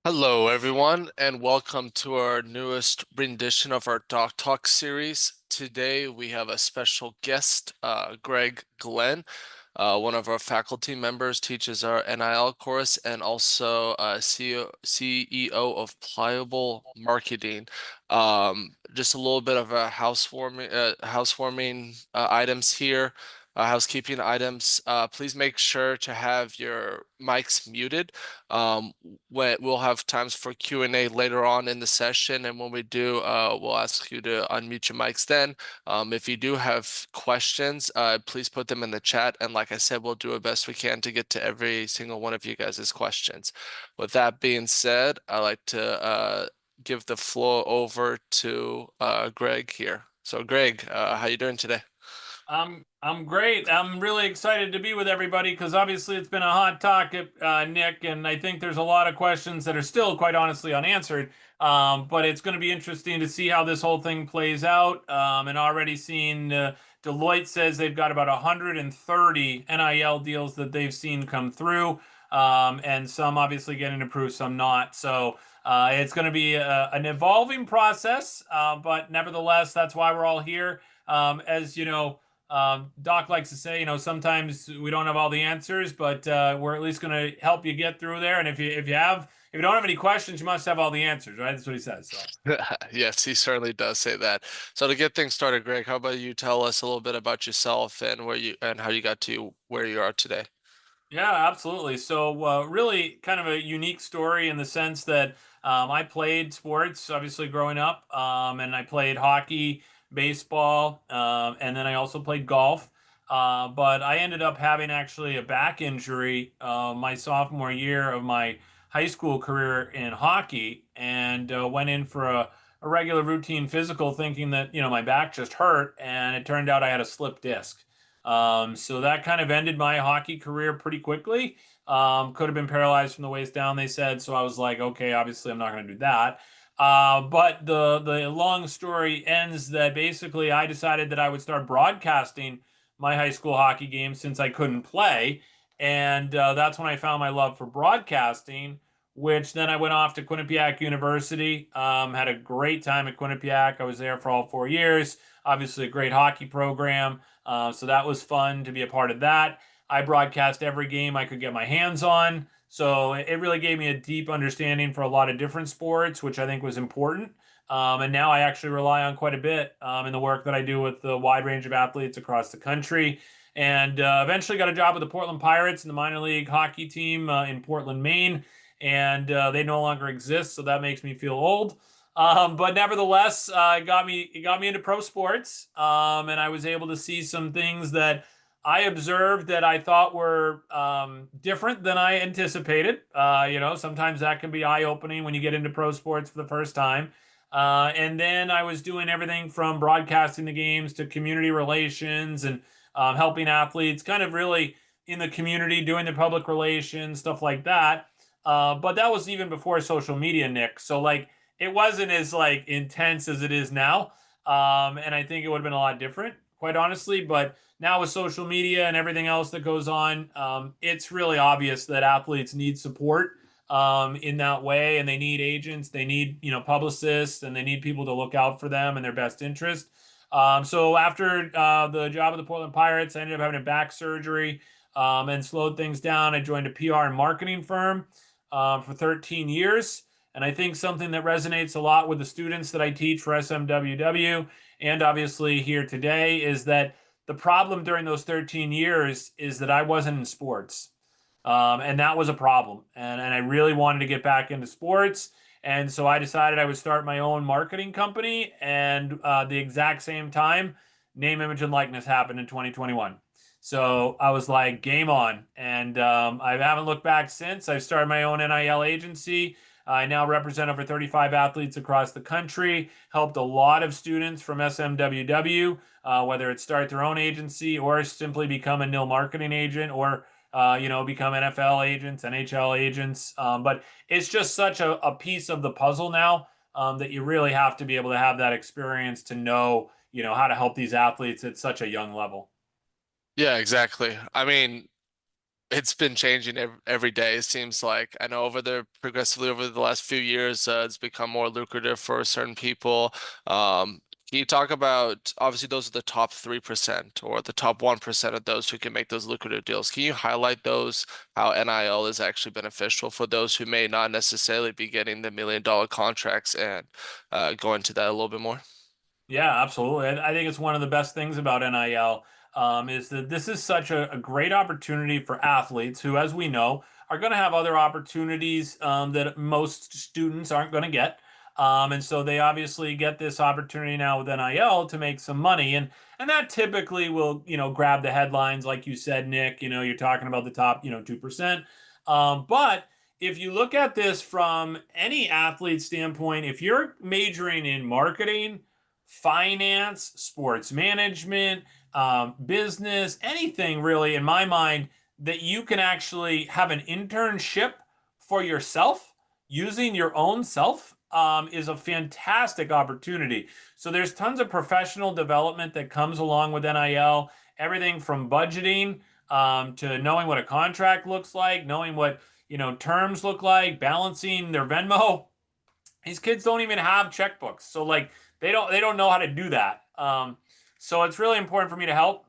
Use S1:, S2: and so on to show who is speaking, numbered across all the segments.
S1: Hello, everyone, and welcome to our newest rendition of our Doc Talk series. Today, we have a special guest, Greg Glynn, one of our faculty members, teaches our NIL course, and also CEO of Pliable Marketing. Just a little bit of a housewarming items here. Housekeeping items. Please make sure to have your mics muted. We'll have times for Q&A later on in the session, and when we do, we'll ask you to unmute your mics then. If you do have questions, please put them in the chat, and like I said, we'll do our best we can to get to every single one of you guys' questions. With that being said, I'd like to give the floor over to Greg here. So Greg, how you doing today?
S2: I'm great. I'm really excited to be with everybody because obviously it's been a hot topic, Nick, and I think there's a lot of questions that are still quite honestly unanswered. But it's going to be interesting to see how this whole thing plays out. And already seen Deloitte says they've got about 130 NIL deals that they've seen come through, and some obviously getting approved, some not. So it's going to be an evolving process, but nevertheless, that's why we're all here. As you know. Doc likes to say, sometimes we don't have all the answers, but we're at least going to help you get through there. And if you don't have any questions, you must have all the answers, right? That's what he says. So.
S1: Yes, he certainly does say that. So to get things started, Greg, how about you tell us a little bit about yourself and how you got to where you are today?
S2: Yeah, absolutely. So, really kind of a unique story in the sense that I played sports, obviously growing up, and I played hockey, baseball, and then I also played golf. But I ended up having actually a back injury my sophomore year of my high school career in hockey, and went in for a regular routine physical, thinking that my back just hurt, and it turned out I had a slip disc. So that kind of ended my hockey career pretty quickly. Could have been paralyzed from the waist down, they said. So I was like, okay, obviously I'm not going to do that. But the long story ends that basically I decided that I would start broadcasting my high school hockey games since I couldn't play, and that's when I found my love for broadcasting. Which then I went off to Quinnipiac University. Had a great time at Quinnipiac. I was there for all 4 years. Obviously, a great hockey program. So that was fun to be a part of that. I broadcast every game I could get my hands on. So it really gave me a deep understanding for a lot of different sports, which I think was important. And now I actually rely on quite a bit in the work that I do with the wide range of athletes across the country. And eventually got a job with the Portland Pirates in the minor league hockey team in Portland, Maine. And they no longer exist, so that makes me feel old. But nevertheless, it got me into pro sports, and I was able to see some things that I observed that I thought were different than I anticipated. Sometimes that can be eye-opening when you get into pro sports for the first time. And then I was doing everything from broadcasting the games to community relations and helping athletes, kind of really in the community, doing the public relations, stuff like that. But that was even before social media, Nick. So like it wasn't as like intense as it is now. And I think it would have been a lot different, quite honestly. But now with social media and everything else that goes on, it's really obvious that athletes need support in that way, and they need agents, they need publicists, and they need people to look out for them and their best interest. So after the job of the Portland Pirates, I ended up having a back surgery and slowed things down. I joined a PR and marketing firm for 13 years. And I think something that resonates a lot with the students that I teach for SMWW and obviously here today is that the problem during those 13 years is that I wasn't in sports. And that was a problem. And I really wanted to get back into sports. And so I decided I would start my own marketing company. And the exact same time, name, image, and likeness happened in 2021. So I was like, game on. And I haven't looked back since. I've started my own NIL agency. I now represent over 35 athletes across the country, helped a lot of students from SMWW, whether it's start their own agency or simply become a NIL marketing agent or, become NFL agents, NHL agents. But it's just such a piece of the puzzle now that you really have to be able to have that experience to know, how to help these athletes at such a young level.
S1: Yeah, exactly. I mean, It's been changing every day. It seems like I know progressively over the last few years, it's become more lucrative for certain people. Can you talk about obviously those are the top 3% or the top 1% of those who can make those lucrative deals? Can you highlight those, how NIL is actually beneficial for those who may not necessarily be getting the $1 million contracts and go into that a little bit more?
S2: Yeah, absolutely. I think it's one of the best things about NIL, is that this is such a great opportunity for athletes who, as we know, are going to have other opportunities that most students aren't going to get. And so they obviously get this opportunity now with NIL to make some money. And that typically will, grab the headlines, like you said, Nick. You're talking about the top, 2%. But if you look at this from any athlete standpoint, if you're majoring in marketing, finance, sports management, business, anything really, in my mind, that you can actually have an internship for yourself using your own self, is a fantastic opportunity. So there's tons of professional development that comes along with NIL, everything from budgeting, to knowing what a contract looks like, knowing what terms look like, balancing their Venmo. These kids don't even have checkbooks, so like they don't know how to do that. So it's really important for me to help,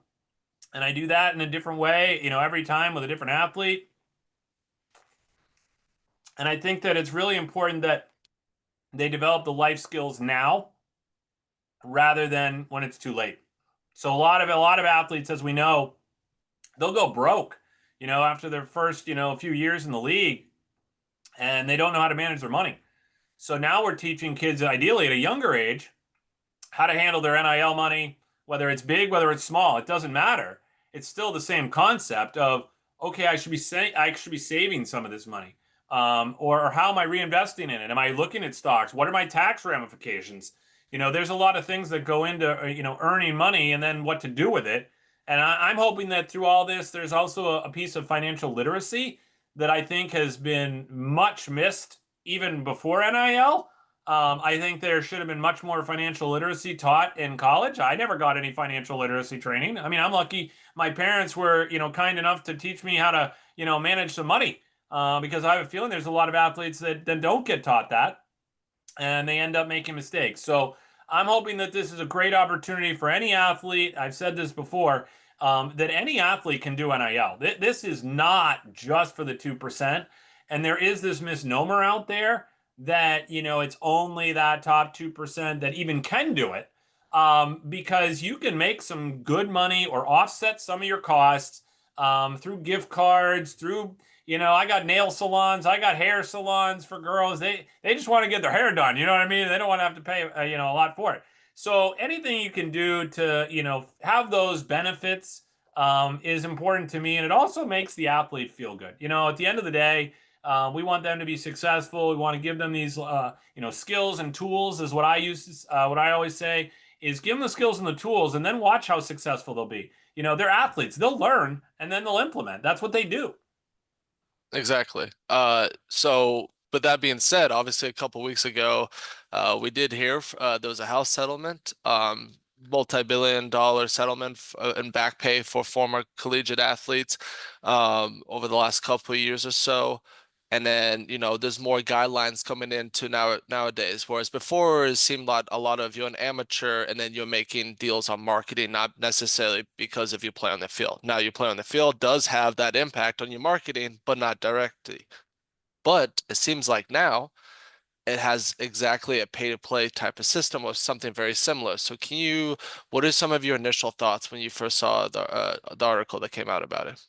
S2: and I do that in a different way, every time with a different athlete. And I think that it's really important that they develop the life skills now rather than when it's too late. So a lot of athletes, as we know, they'll go broke, after their first, few years in the league, and they don't know how to manage their money. So now we're teaching kids, ideally at a younger age, how to handle their NIL money, whether it's big, whether it's small, it doesn't matter. It's still the same concept of, okay, I should be saving some of this money, or how am I reinvesting in it? Am I looking at stocks? What are my tax ramifications? There's a lot of things that go into earning money and then what to do with it. And I'm hoping that through all this, there's also a piece of financial literacy that I think has been much missed even before NIL. I think there should have been much more financial literacy taught in college. I never got any financial literacy training. I mean, I'm lucky my parents were, kind enough to teach me how to, manage some money. Because I have a feeling there's a lot of athletes that don't get taught that, and they end up making mistakes. So I'm hoping that this is a great opportunity for any athlete. I've said this before, that any athlete can do NIL. This is not just for the 2%. And there is this misnomer out there that, it's only that top 2% that even can do it. Because you can make some good money or offset some of your costs, through gift cards, through I got nail salons, I got hair salons for girls. They just want to get their hair done. You know what I mean? They don't want to have to pay a lot for it. So anything you can do to have those benefits, is important to me, and it also makes the athlete feel good. At the end of the day, we want them to be successful. We want to give them these skills and tools. Is what I use. What I always say is give them the skills and the tools, and then watch how successful they'll be. They're athletes. They'll learn and then they'll implement. That's what they do.
S1: Exactly. But that being said, obviously a couple weeks ago, we did hear there was a house settlement, multi-billion-dollar settlement and back pay for former collegiate athletes, over the last couple of years or so. And then, there's more guidelines coming into nowadays, whereas before it seemed like a lot of you're an amateur and then you're making deals on marketing, not necessarily because if you play on the field. Now you play on the field does have that impact on your marketing, but not directly. But it seems like now it has exactly a pay to play type of system or something very similar. So what are some of your initial thoughts when you first saw the article that came out about it?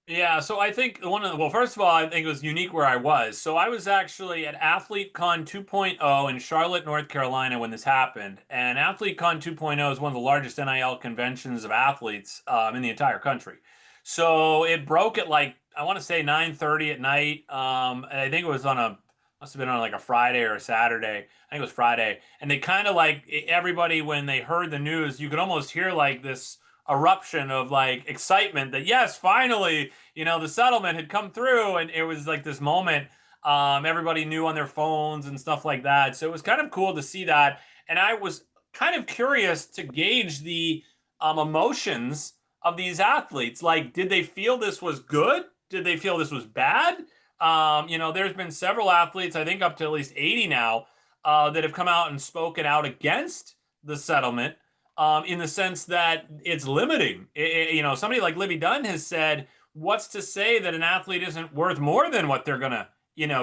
S2: Yeah, so I think well, first of all, I think it was unique where I was. So I was actually at AthleteCon 2.0 in Charlotte, North Carolina when this happened. And AthleteCon 2.0 is one of the largest NIL conventions of athletes, in the entire country. So it broke at like, I want to say 9:30 at night. And I think it was must have been on like a Friday or a Saturday. I think it was Friday. And they kind of like, everybody, when they heard the news, you could almost hear like this eruption of like excitement that yes, finally, the settlement had come through, and it was like this moment. Everybody knew on their phones and stuff like that. So it was kind of cool to see that. And I was kind of curious to gauge the emotions of these athletes. Like, did they feel this was good? did they feel this was bad? There's been several athletes, I think up to at least 80 now, that have come out and spoken out against the settlement, in the sense that it's limiting. Somebody like Libby Dunn has said, "What's to say that an athlete isn't worth more than what they're gonna,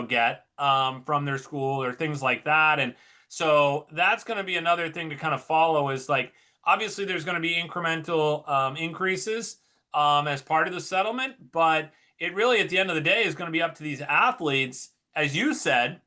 S2: get from their school or things like that?" And so that's going to be another thing to kind of follow. Is like obviously there's going to be incremental increases as part of the settlement, but it really at the end of the day is going to be up to these athletes, as you said,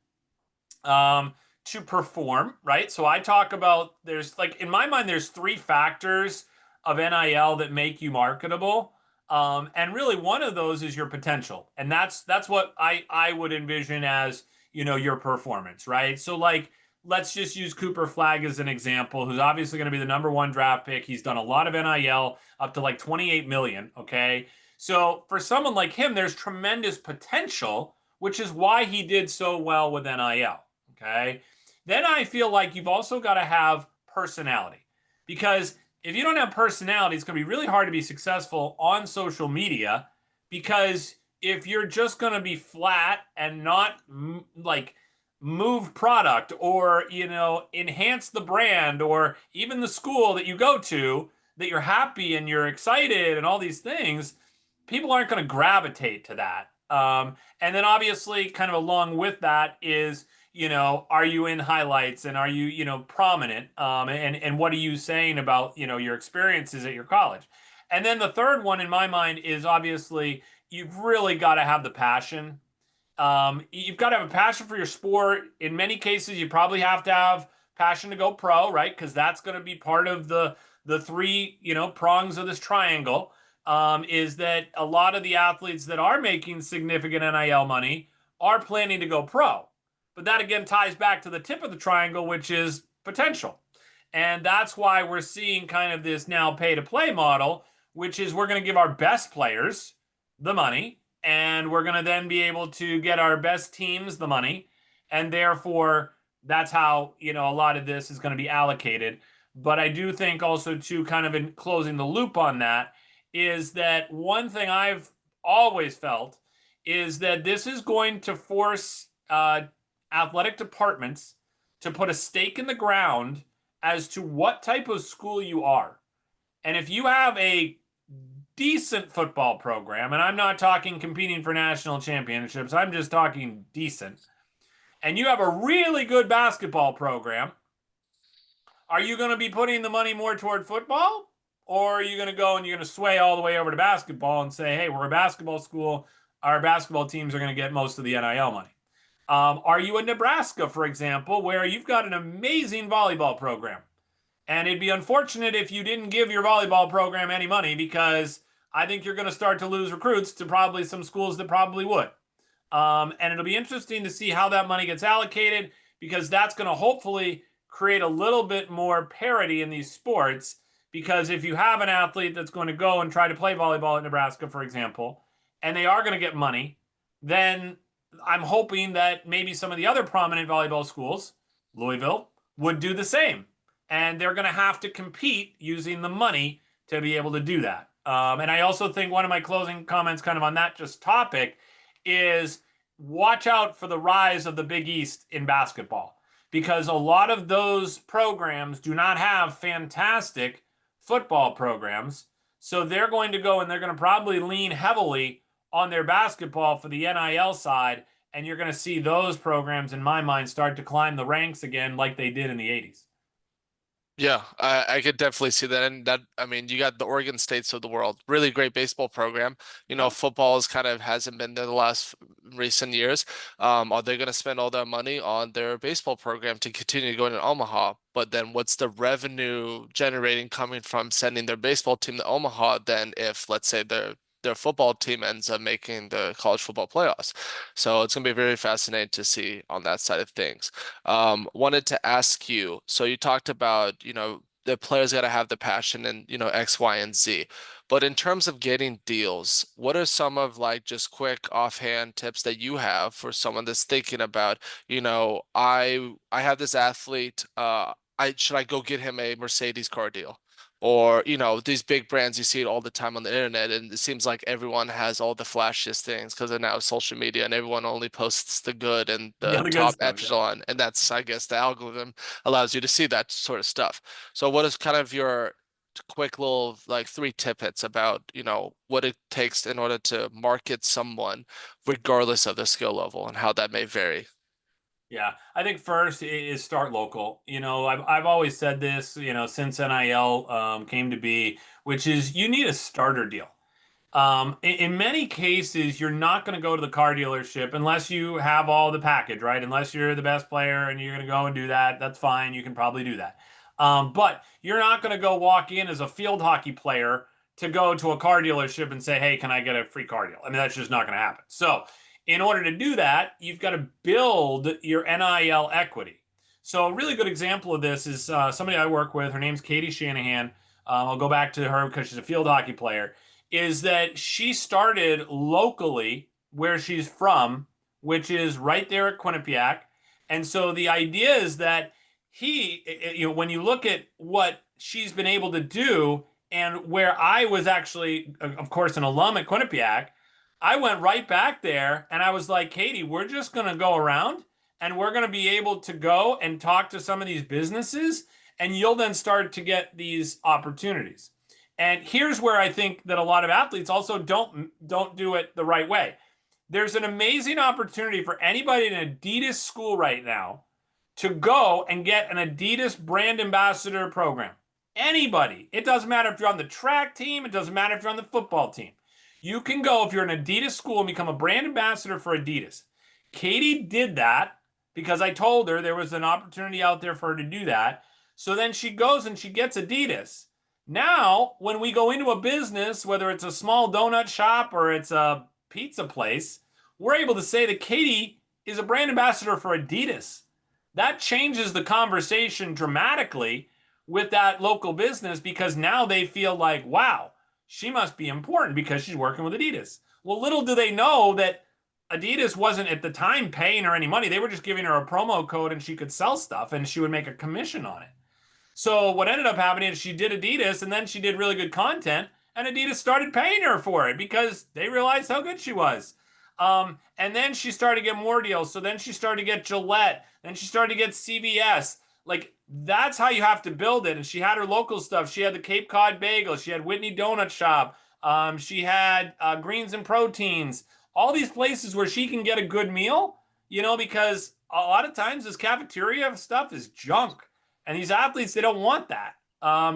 S2: um, to perform, right? So I talk about there's like in my mind there's three factors of NIL that make you marketable. And really one of those is your potential. And that's what I would envision as, your performance, right? So like let's just use Cooper Flagg as an example, who's obviously going to be the number one draft pick. He's done a lot of NIL, up to like 28 million, okay? So for someone like him, there's tremendous potential, which is why he did so well with NIL. Okay. Then I feel like you've also got to have personality, because if you don't have personality, it's going to be really hard to be successful on social media, because if you're just going to be flat and not like move product or, enhance the brand or even the school that you go to, that you're happy and you're excited and all these things, people aren't going to gravitate to that. And then obviously, kind of along with that is, are you in highlights and are you, prominent? And what are you saying about, your experiences at your college? And then the third one in my mind is obviously you've really got to have the passion. You've got to have a passion for your sport. In many cases, you probably have to have passion to go pro, right? Because that's going to be part of the three, prongs of this triangle. Is that a lot of the athletes that are making significant NIL money are planning to go pro. But that again ties back to the tip of the triangle, which is potential. And that's why we're seeing kind of this now pay to play model, which is we're going to give our best players the money, and we're going to then be able to get our best teams the money. And therefore, that's how, a lot of this is going to be allocated. But I do think also, too, kind of in closing the loop on that, is that one thing I've always felt is that this is going to force athletic departments to put a stake in the ground as to what type of school you are. And if you have a decent football program, and I'm not talking competing for national championships, I'm just talking decent, and you have a really good basketball program, are you going to be putting the money more toward football? Or are you going to go and you're going to sway all the way over to basketball and say, hey, we're a basketball school. Our basketball teams are going to get most of the NIL money. Are you in Nebraska, for example, where you've got an amazing volleyball program? And it'd be unfortunate if you didn't give your volleyball program any money, because I think you're going to start to lose recruits to probably some schools that probably would. And it'll be interesting to see how that money gets allocated, because that's going to hopefully create a little bit more parity in these sports. Because if you have an athlete that's going to go and try to play volleyball at Nebraska, for example, and they are going to get money, then I'm hoping that maybe some of the other prominent volleyball schools, Louisville, would do the same. And they're going to have to compete using the money to be able to do that. And I also think one of my closing comments kind of on that just topic is watch out for the rise of the Big East in basketball, because a lot of those programs do not have fantastic football programs. So they're going to go and they're going to probably lean heavily on their basketball for the NIL side. And you're going to see those programs, in my mind, start to climb the ranks again like they did in the 80s.
S1: Yeah, I could definitely see that. And that, I mean, you got the Oregon States of the world, really great baseball program.
S2: Yep.
S1: Football is kind of hasn't been there the last recent years. Are they going to spend all their money on their baseball program to continue going to Omaha? But then what's the revenue generating coming from sending their baseball team to Omaha then if, let's say, their football team ends up making the college football playoffs? So it's going to be very fascinating to see on that side of things. Wanted to ask you, so you talked about, the players got to have the passion and, X, Y, and Z. But in terms of getting deals, what are some of like just quick offhand tips that you have for someone that's thinking about, I have this athlete, should I go get him a Mercedes car deal? or these big brands, you see it all the time on the internet, and it seems like everyone has all the flashiest things because of now social media, and everyone only posts the good and
S2: Yeah,
S1: the
S2: the good
S1: top
S2: stuff. Yeah.
S1: echelon, and that's, I guess, the algorithm allows you to see that sort of stuff. So what is kind of your quick little like three tidbits about what it takes in order to market someone regardless of the skill level and how that may vary?
S2: Yeah, I think first is start local. I've always said this, since NIL came to be, which is you need a starter deal. In many cases, you're not going to go to the car dealership unless you have all the package, right? Unless you're the best player and you're going to go and do that, that's fine. You can probably do that. But you're not going to go walk in as a field hockey player to go to a car dealership and say, hey, can I get a free car deal? I mean, that's just not going to happen. So, in order to do that, you've got to build your NIL equity. So, a really good example of this is somebody I work with. Her name's Katie Shanahan. I'll go back to her because she's a field hockey player. Is that she started locally where she's from, which is right there at Quinnipiac. And so the idea is that when you look at what she's been able to do, and where I was actually, of course, an alum at Quinnipiac, I went right back there and I was like, Katie, we're just going to go around and we're going to be able to go and talk to some of these businesses, and you'll then start to get these opportunities. And here's where I think that a lot of athletes also don't do it the right way. There's an amazing opportunity for anybody in an Adidas school right now to go and get an Adidas brand ambassador program. Anybody. It doesn't matter if you're on the track team, it doesn't matter if you're on the football team. You can go if you're an Adidas school and become a brand ambassador for Adidas. Katie did that because I told her there was an opportunity out there for her to do that. So then she goes and she gets Adidas. Now, when we go into a business, whether it's a small donut shop or it's a pizza place, we're able to say that Katie is a brand ambassador for Adidas. That changes the conversation dramatically with that local business because now they feel like, wow, she must be important because she's working with Adidas. Well, little do they know that Adidas wasn't at the time paying her any money. They were just giving her a promo code and she could sell stuff and she would make a commission on it. So what ended up happening is she did Adidas and then she did really good content and Adidas started paying her for it because they realized how good she was. And then she started to get more deals. So then she started to get Gillette. Then she started to get CVS. Like that's how you have to build it. And she had her local stuff. She had the Cape Cod Bagel. She had Whitney Donut Shop. She had Greens and Proteins. All these places where she can get a good meal, because a lot of times this cafeteria stuff is junk. And these athletes, they don't want that.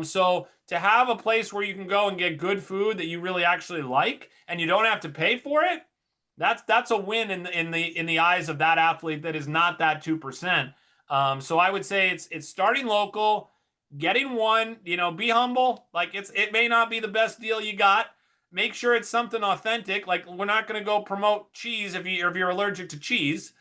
S2: So to have a place where you can go and get good food that you really actually like, and you don't have to pay for it, that's a win in the eyes of that athlete that is not that 2%. So I would say it's starting local, getting one, be humble. Like it may not be the best deal you got. Make sure it's something authentic. Like we're not going to go promote cheese if you're allergic to cheese,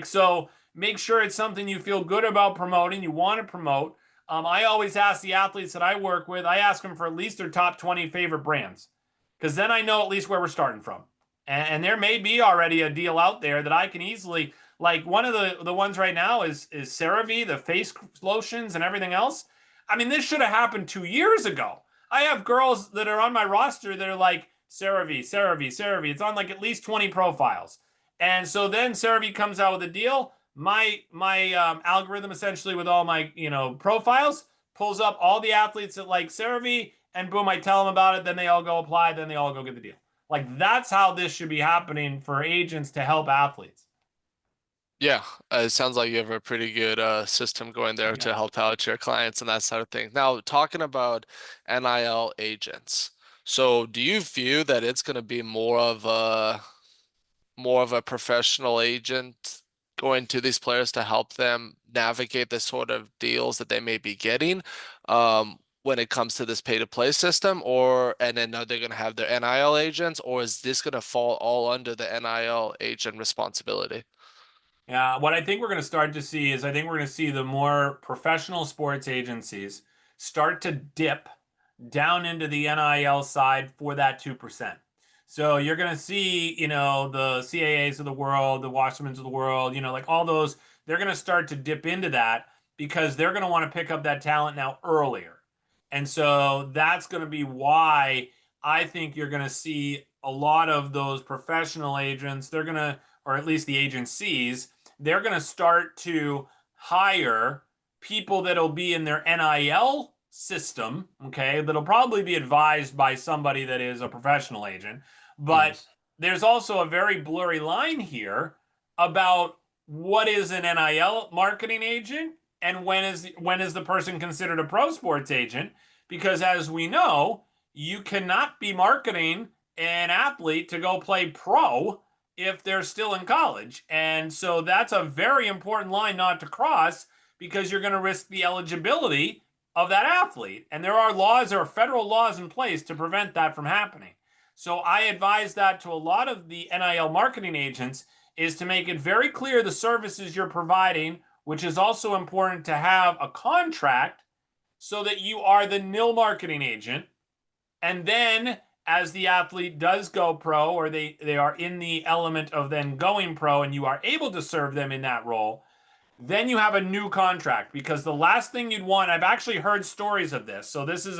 S2: so make sure it's something you feel good about promoting, you want to promote. I always ask the athletes that I work with, I ask them for at least their top 20 favorite brands, because then I know at least where we're starting from. And there may be already a deal out there that I can easily, like one of the ones right now is CeraVe, the face lotions and everything else. I mean, this should have happened 2 years ago. I have girls that are on my roster that are like CeraVe, CeraVe, CeraVe. It's on like at least 20 profiles. And so then CeraVe comes out with a deal. My algorithm essentially with all my profiles pulls up all the athletes that like CeraVe, and boom, I tell them about it. Then they all go apply. Then they all go get the deal. Like that's how this should be happening for agents to help athletes.
S1: Yeah, it sounds like you have a pretty good system going there
S2: Yeah.
S1: to help out your clients and that sort of thing. Now, talking about NIL agents, so do you view that it's going to be more of a professional agent going to these players to help them navigate the sort of deals that they may be getting when it comes to this pay to play system, and then are they going to have their NIL agents, or is this going to fall all under the NIL agent responsibility?
S2: Yeah, what I think we're going to start to see is I think we're going to see the more professional sports agencies start to dip down into the NIL side for that 2%. So you're going to see, the CAAs of the world, the Wassermans of the world, like all those, they're going to start to dip into that because they're going to want to pick up that talent now earlier. And so that's going to be why I think you're going to see a lot of those professional agents, they're going to, or at least the agencies, they're going to start to hire people that'll be in their NIL system, okay, that'll probably be advised by somebody that is a professional agent.
S1: Mm.
S2: But there's also a very blurry line here about what is an NIL marketing agent and when is the person considered a pro sports agent, because as we know, you cannot be marketing an athlete to go play pro if they're still in college. And so that's a very important line not to cross, because you're going to risk the eligibility of that athlete. And there are laws, there are federal laws in place to prevent that from happening. So I advise that to a lot of the NIL marketing agents, is to make it very clear the services you're providing, which is also important to have a contract so that you are the NIL marketing agent. And then as the athlete does go pro, or they are in the element of then going pro and you are able to serve them in that role, then you have a new contract. Because the last thing you'd want, I've actually heard stories of this, so this is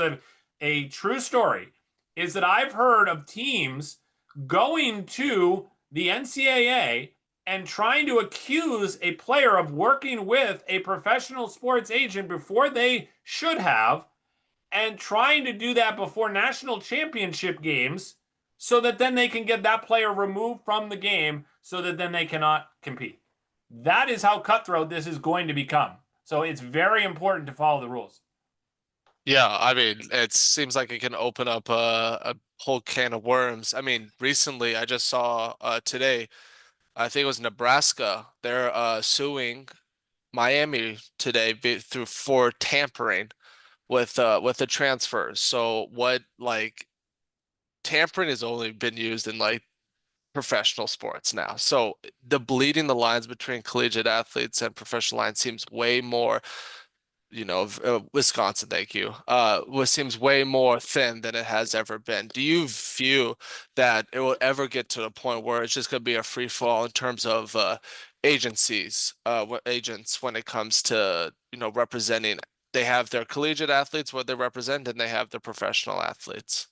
S2: a true story, is that I've heard of teams going to the NCAA and trying to accuse a player of working with a professional sports agent before they should have, and trying to do that before national championship games, so that then they can get that player removed from the game so that then they cannot compete. That is how cutthroat this is going to become. So it's very important to follow the rules.
S1: Yeah, I mean, it seems like it can open up a whole can of worms. I mean, recently I just saw today, I think it was Nebraska. They're suing Miami today through for tampering with the transfers. So what like tampering has only been used in like professional sports now. So the bleeding the lines between collegiate athletes and professional lines seems way more, Wisconsin, thank you. What seems way more thin than it has ever been. Do you view that it will ever get to the point where it's just going to be a free fall in terms of agencies, agents when it comes to, representing? They have their collegiate athletes what they represent, and they have their professional athletes.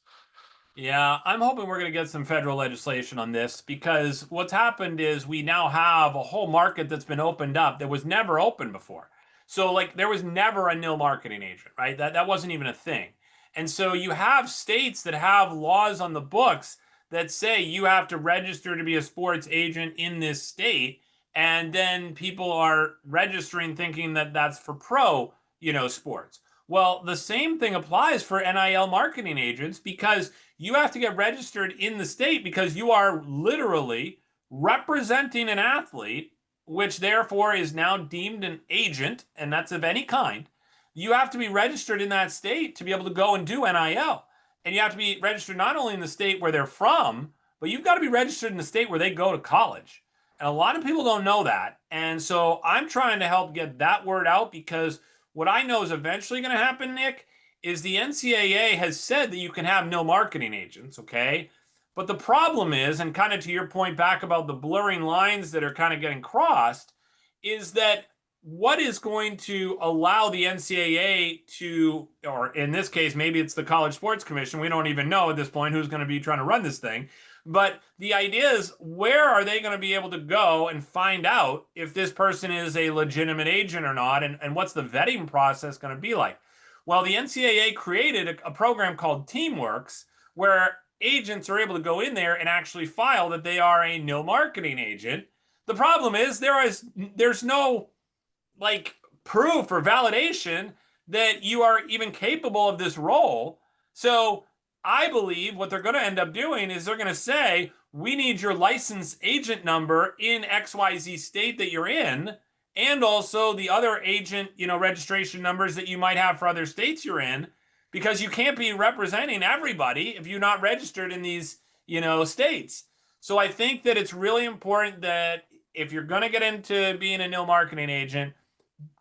S2: Yeah, I'm hoping we're going to get some federal legislation on this, because what's happened is we now have a whole market that's been opened up that was never open before. So like there was never a NIL marketing agent, right? That wasn't even a thing. And so you have states that have laws on the books that say you have to register to be a sports agent in this state, and then people are registering thinking that that's for pro, sports. Well, the same thing applies for NIL marketing agents, because you have to get registered in the state, because you are literally representing an athlete, which therefore is now deemed an agent, and that's of any kind. You have to be registered in that state to be able to go and do NIL. And you have to be registered not only in the state where they're from, but you've got to be registered in the state where they go to college. And a lot of people don't know that. And so I'm trying to help get that word out, because what I know is eventually going to happen, Nick, is the NCAA has said that you can have no marketing agents, okay? But the problem is, and kind of to your point back about the blurring lines that are kind of getting crossed, is that what is going to allow the NCAA to, or in this case, maybe it's the College Sports Commission, we don't even know at this point who's going to be trying to run this thing. But the idea is, where are they going to be able to go and find out if this person is a legitimate agent or not? And what's the vetting process going to be like? Well, the NCAA created a program called Teamworks, where agents are able to go in there and actually file that they are a NIL marketing agent. The problem is there's no like proof or validation that you are even capable of this role. So I believe what they're going to end up doing is they're going to say, we need your license agent number in XYZ state that you're in, and also the other agent, registration numbers that you might have for other states you're in, because you can't be representing everybody if you're not registered in these, states. So I think that it's really important that if you're going to get into being a NIL marketing agent,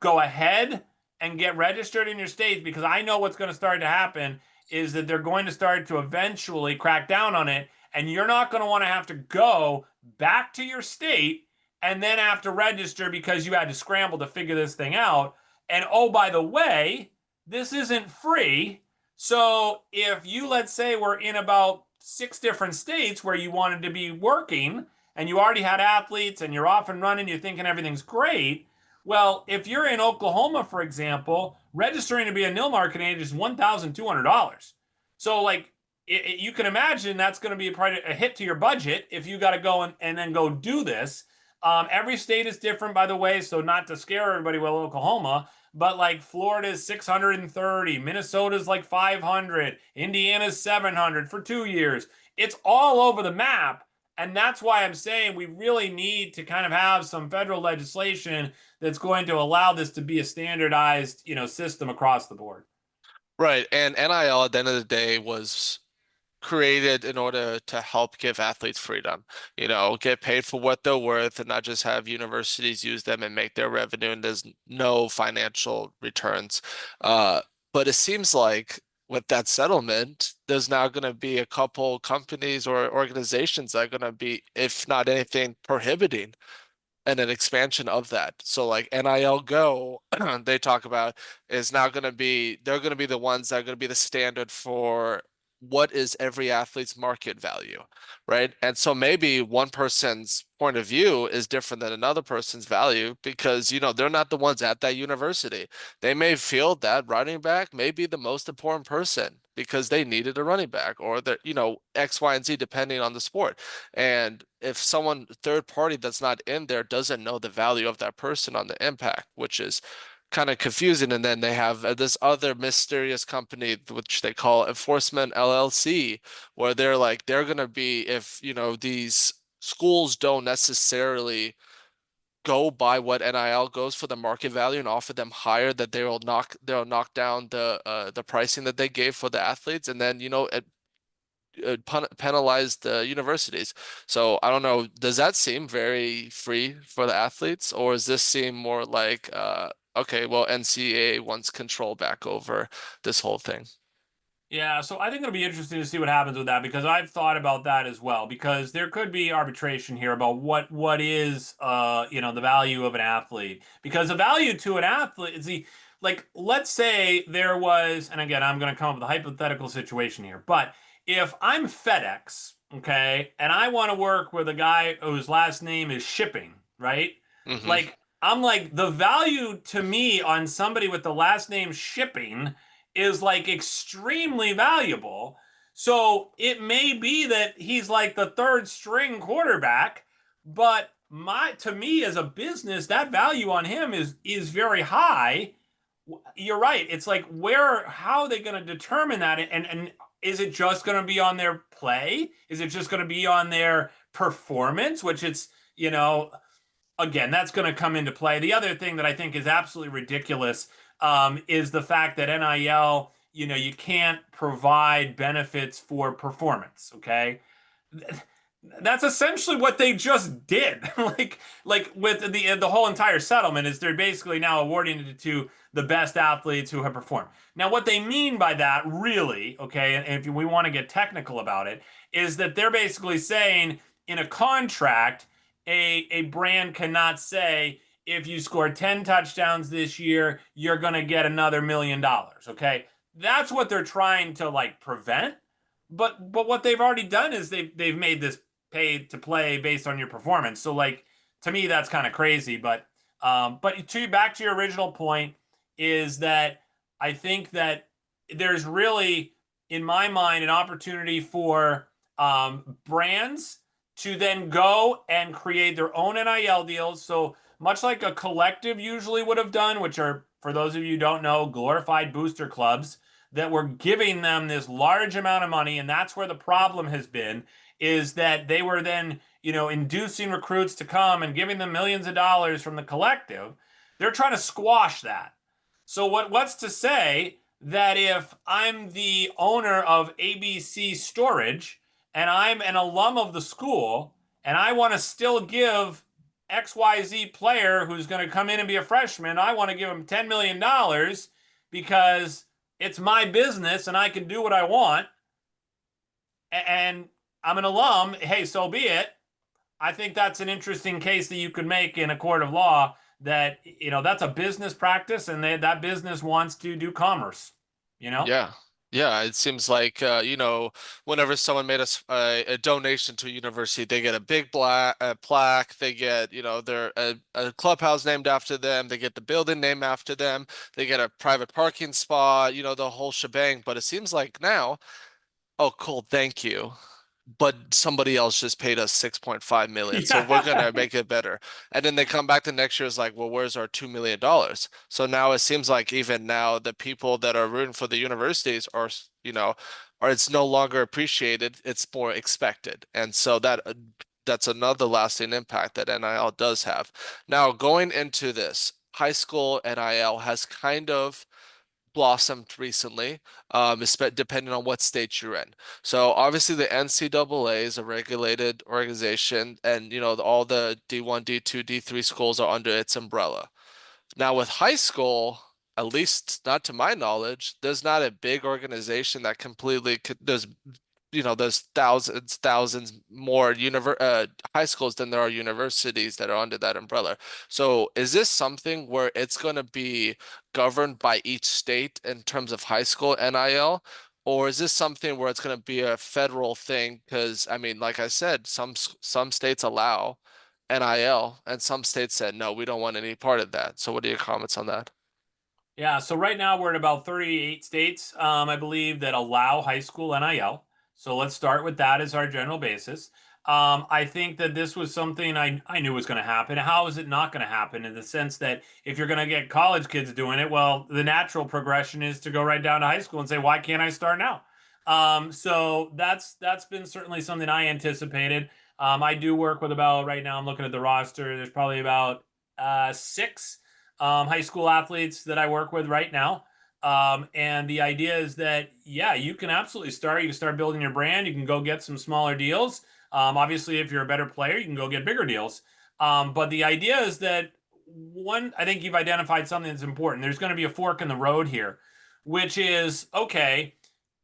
S2: go ahead and get registered in your states, because I know what's going to start to happen is that they're going to start to eventually crack down on it, and you're not going to want to have to go back to your state and then have to register because you had to scramble to figure this thing out. And oh, by the way, this isn't free. So if you, let's say, were in about 6 different states where you wanted to be working and you already had athletes and you're off and running, you're thinking everything's great. Well, if you're in Oklahoma, for example, registering to be a NIL marketing agent is $1,200. So, like, you can imagine that's going to be a hit to your budget if you got to go and then go do this. Every state is different, by the way, so not to scare everybody with Oklahoma, but like Florida's 630, Minnesota's like 500, Indiana's 700 for 2 years. It's all over the map. And that's why I'm saying we really need to kind of have some federal legislation that's going to allow this to be a standardized, system across the board.
S1: Right. And NIL at the end of the day was created in order to help give athletes freedom, get paid for what they're worth and not just have universities use them and make their revenue and there's no financial returns. Uh, but it seems like with that settlement, there's now going to be a couple companies or organizations that are going to be, if not anything, prohibiting and an expansion of that. So like NIL Go, they talk about is now going to be they're going to be the ones that are going to be the standard for what is every athlete's market value, right? And so maybe one person's point of view is different than another person's value because they're not the ones at that university. They may feel that running back may be the most important person because they needed a running back or the X, Y, and Z depending on the sport. And if someone third party that's not in there doesn't know the value of that person on the impact, which is kind of confusing. And then they have this other mysterious company, which they call Enforcement LLC, where they're going to be, if, these schools don't necessarily go by what NIL goes for the market value and offer them higher, that they'll knock down the pricing that they gave for the athletes. And then, penalize the universities. So I don't know, does that seem very free for the athletes, or does this seem more like okay, well, NCAA wants control back over this whole thing?
S2: Yeah, so I think it'll be interesting to see what happens with that because I've thought about that as well because there could be arbitration here about what is the value of an athlete because the value to an athlete is the like let's say there was, and again I'm going to come up with a hypothetical situation here, but if I'm FedEx, okay, and I want to work with a guy whose last name is Shipping, right?
S1: Hmm.
S2: Like I'm like the value to me on somebody with the last name Shipping is like extremely valuable. So it may be that he's like the third string quarterback, but my to me as a business, that value on him is very high. You're right. It's like how are they going to determine that? And is it just going to be on their play? Is it just going to be on their performance? Which it's, again, that's going to come into play. The other thing that I think is absolutely ridiculous is the fact that NIL, you can't provide benefits for performance. Okay, that's essentially what they just did. like with the whole entire settlement is they're basically now awarding it to the best athletes who have performed. Now, what they mean by that, really, okay, and if we want to get technical about it, is that they're basically saying in a contract, a brand cannot say if you score 10 touchdowns this year, you're going to get another $1 million. Okay, that's what they're trying to like prevent. But what they've already done is they've made this pay to play based on your performance. So like to me that's kind of crazy. But to back to your original point is that I think that there's really in my mind an opportunity for brands to then go and create their own NIL deals. So much like a collective usually would have done, which are, for those of you who don't know, glorified booster clubs that were giving them this large amount of money. And that's where the problem has been, is that they were then, inducing recruits to come and giving them millions of dollars from the collective. They're trying to squash that. So what's to say that if I'm the owner of ABC Storage and I'm an alum of the school and I want to still give XYZ player who's going to come in and be a freshman, I want to give him $10 million because it's my business and I can do what I want and I'm an alum, hey, so be it. I think that's an interesting case that you could make in a court of law that, that's a business practice and that business wants to do commerce, you know?
S1: Yeah. Yeah, it seems like whenever someone made a donation to a university, they get a big black plaque. They get their a clubhouse named after them. They get the building named after them. They get a private parking spot. The whole shebang. But it seems like now, oh, cool, thank you. But somebody else just paid us 6.5 million, so we're
S2: Yeah.
S1: gonna make it better. And then they come back the next year is like, well, where's our $2 million? So now it seems like even now the people that are rooting for the universities are it's no longer appreciated, it's more expected. And so that's another lasting impact that NIL does have. Now going into this, high school NIL has kind of blossomed recently, depending on what state you're in. So obviously the NCAA is a regulated organization, and all the D1, D2, D3 schools are under its umbrella. Now with high school, at least not to my knowledge, there's not a big organization that there's thousands more high schools than there are universities that are under that umbrella. So is this something where it's going to be governed by each state in terms of high school NIL? Or is this something where it's going to be a federal thing? Because I mean, like I said, some states allow NIL and some states said, no, we don't want any part of that. So what are your comments on that?
S2: Yeah, so right now we're at about 38 states, I believe, that allow high school NIL. So let's start with that as our general basis. I think that this was something I knew was going to happen. How is it not going to happen? In the sense that if you're going to get college kids doing it, well, the natural progression is to go right down to high school and say, why can't I start now? So that's been certainly something I anticipated. I do work with about right now. I'm looking at the roster. There's probably about six high school athletes that I work with right now. And the idea is that, yeah, you can absolutely start. You can start building your brand. You can go get some smaller deals. Obviously, if you're a better player, you can go get bigger deals. But the idea is that one, I think you've identified something that's important. There's going to be a fork in the road here, which is okay,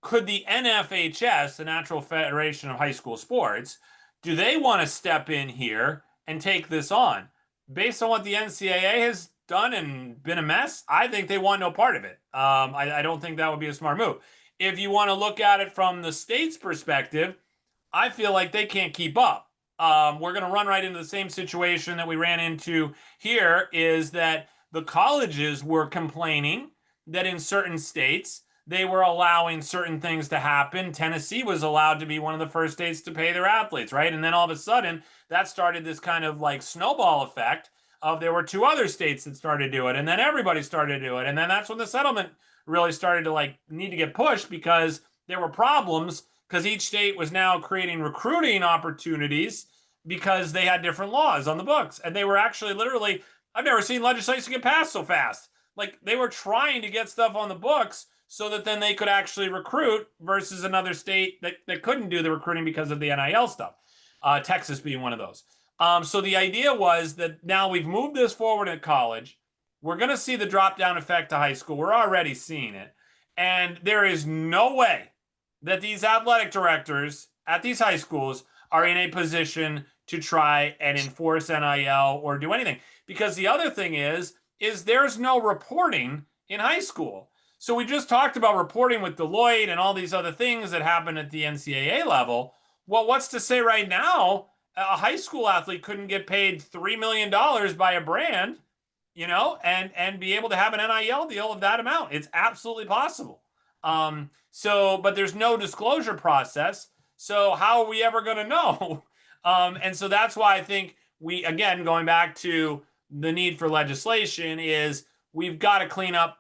S2: could the NFHS, the Natural Federation of High School Sports, do they want to step in here and take this on? Based on what the NCAA has done and been a mess, I think they want no part of it. I don't think that would be a smart move. If you want to look at it from the state's perspective, I feel like they can't keep up. We're going to run right into the same situation that we ran into here is that the colleges were complaining that in certain states they were allowing certain things to happen. Tennessee was allowed to be one of the first states to pay their athletes, right? And then all of a sudden that started this kind of like snowball effect of there were two other states that started to do it, and then everybody started to do it. And then that's when the settlement really started to like need to get pushed because there were problems because each state was now creating recruiting opportunities because they had different laws on the books. And they were actually literally, I've never seen legislation get passed so fast. Like they were trying to get stuff on the books so that then they could actually recruit versus another state that couldn't do the recruiting because of the NIL stuff. Texas being one of those. So the idea was that now we've moved this forward at college. We're going to see the drop down effect to high school. We're already seeing it. And there is no way that these athletic directors at these high schools are in a position to try and enforce NIL or do anything. Because the other thing is there's no reporting in high school. So we just talked about reporting with Deloitte and all these other things that happen at the NCAA level. Well, what's to say right now a high school athlete couldn't get paid $3 million by a brand, and be able to have an NIL deal of that amount? It's absolutely possible. But there's no disclosure process. So how are we ever going to know? And so that's why I think we, again, going back to the need for legislation, is we've got to clean up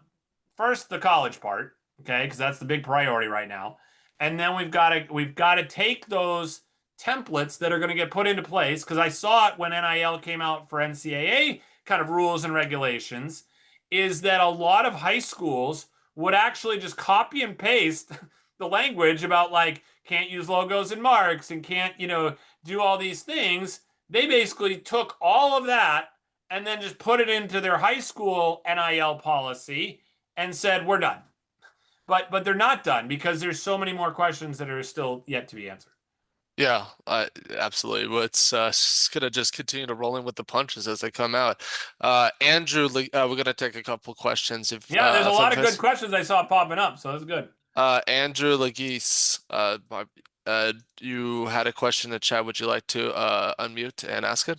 S2: first the college part, okay, because that's the big priority right now, and then we've got to take those templates that are going to get put into place, because I saw it when NIL came out for NCAA kind of rules and regulations, is that a lot of high schools would actually just copy and paste the language about like can't use logos and marks and can't, do all these things. They basically took all of that and then just put it into their high school NIL policy and said, we're done. But they're not done because there's so many more questions that are still yet to be answered.
S1: Yeah, absolutely. Well, it's gonna just continue to roll in with the punches as they come out. Andrew, we're gonna take a couple questions
S2: Yeah, there's a
S1: from
S2: lot of good
S1: his.
S2: questions I saw popping up, so that's good.
S1: Andrew Legis, you had a question in the chat. Would you like to unmute and ask it?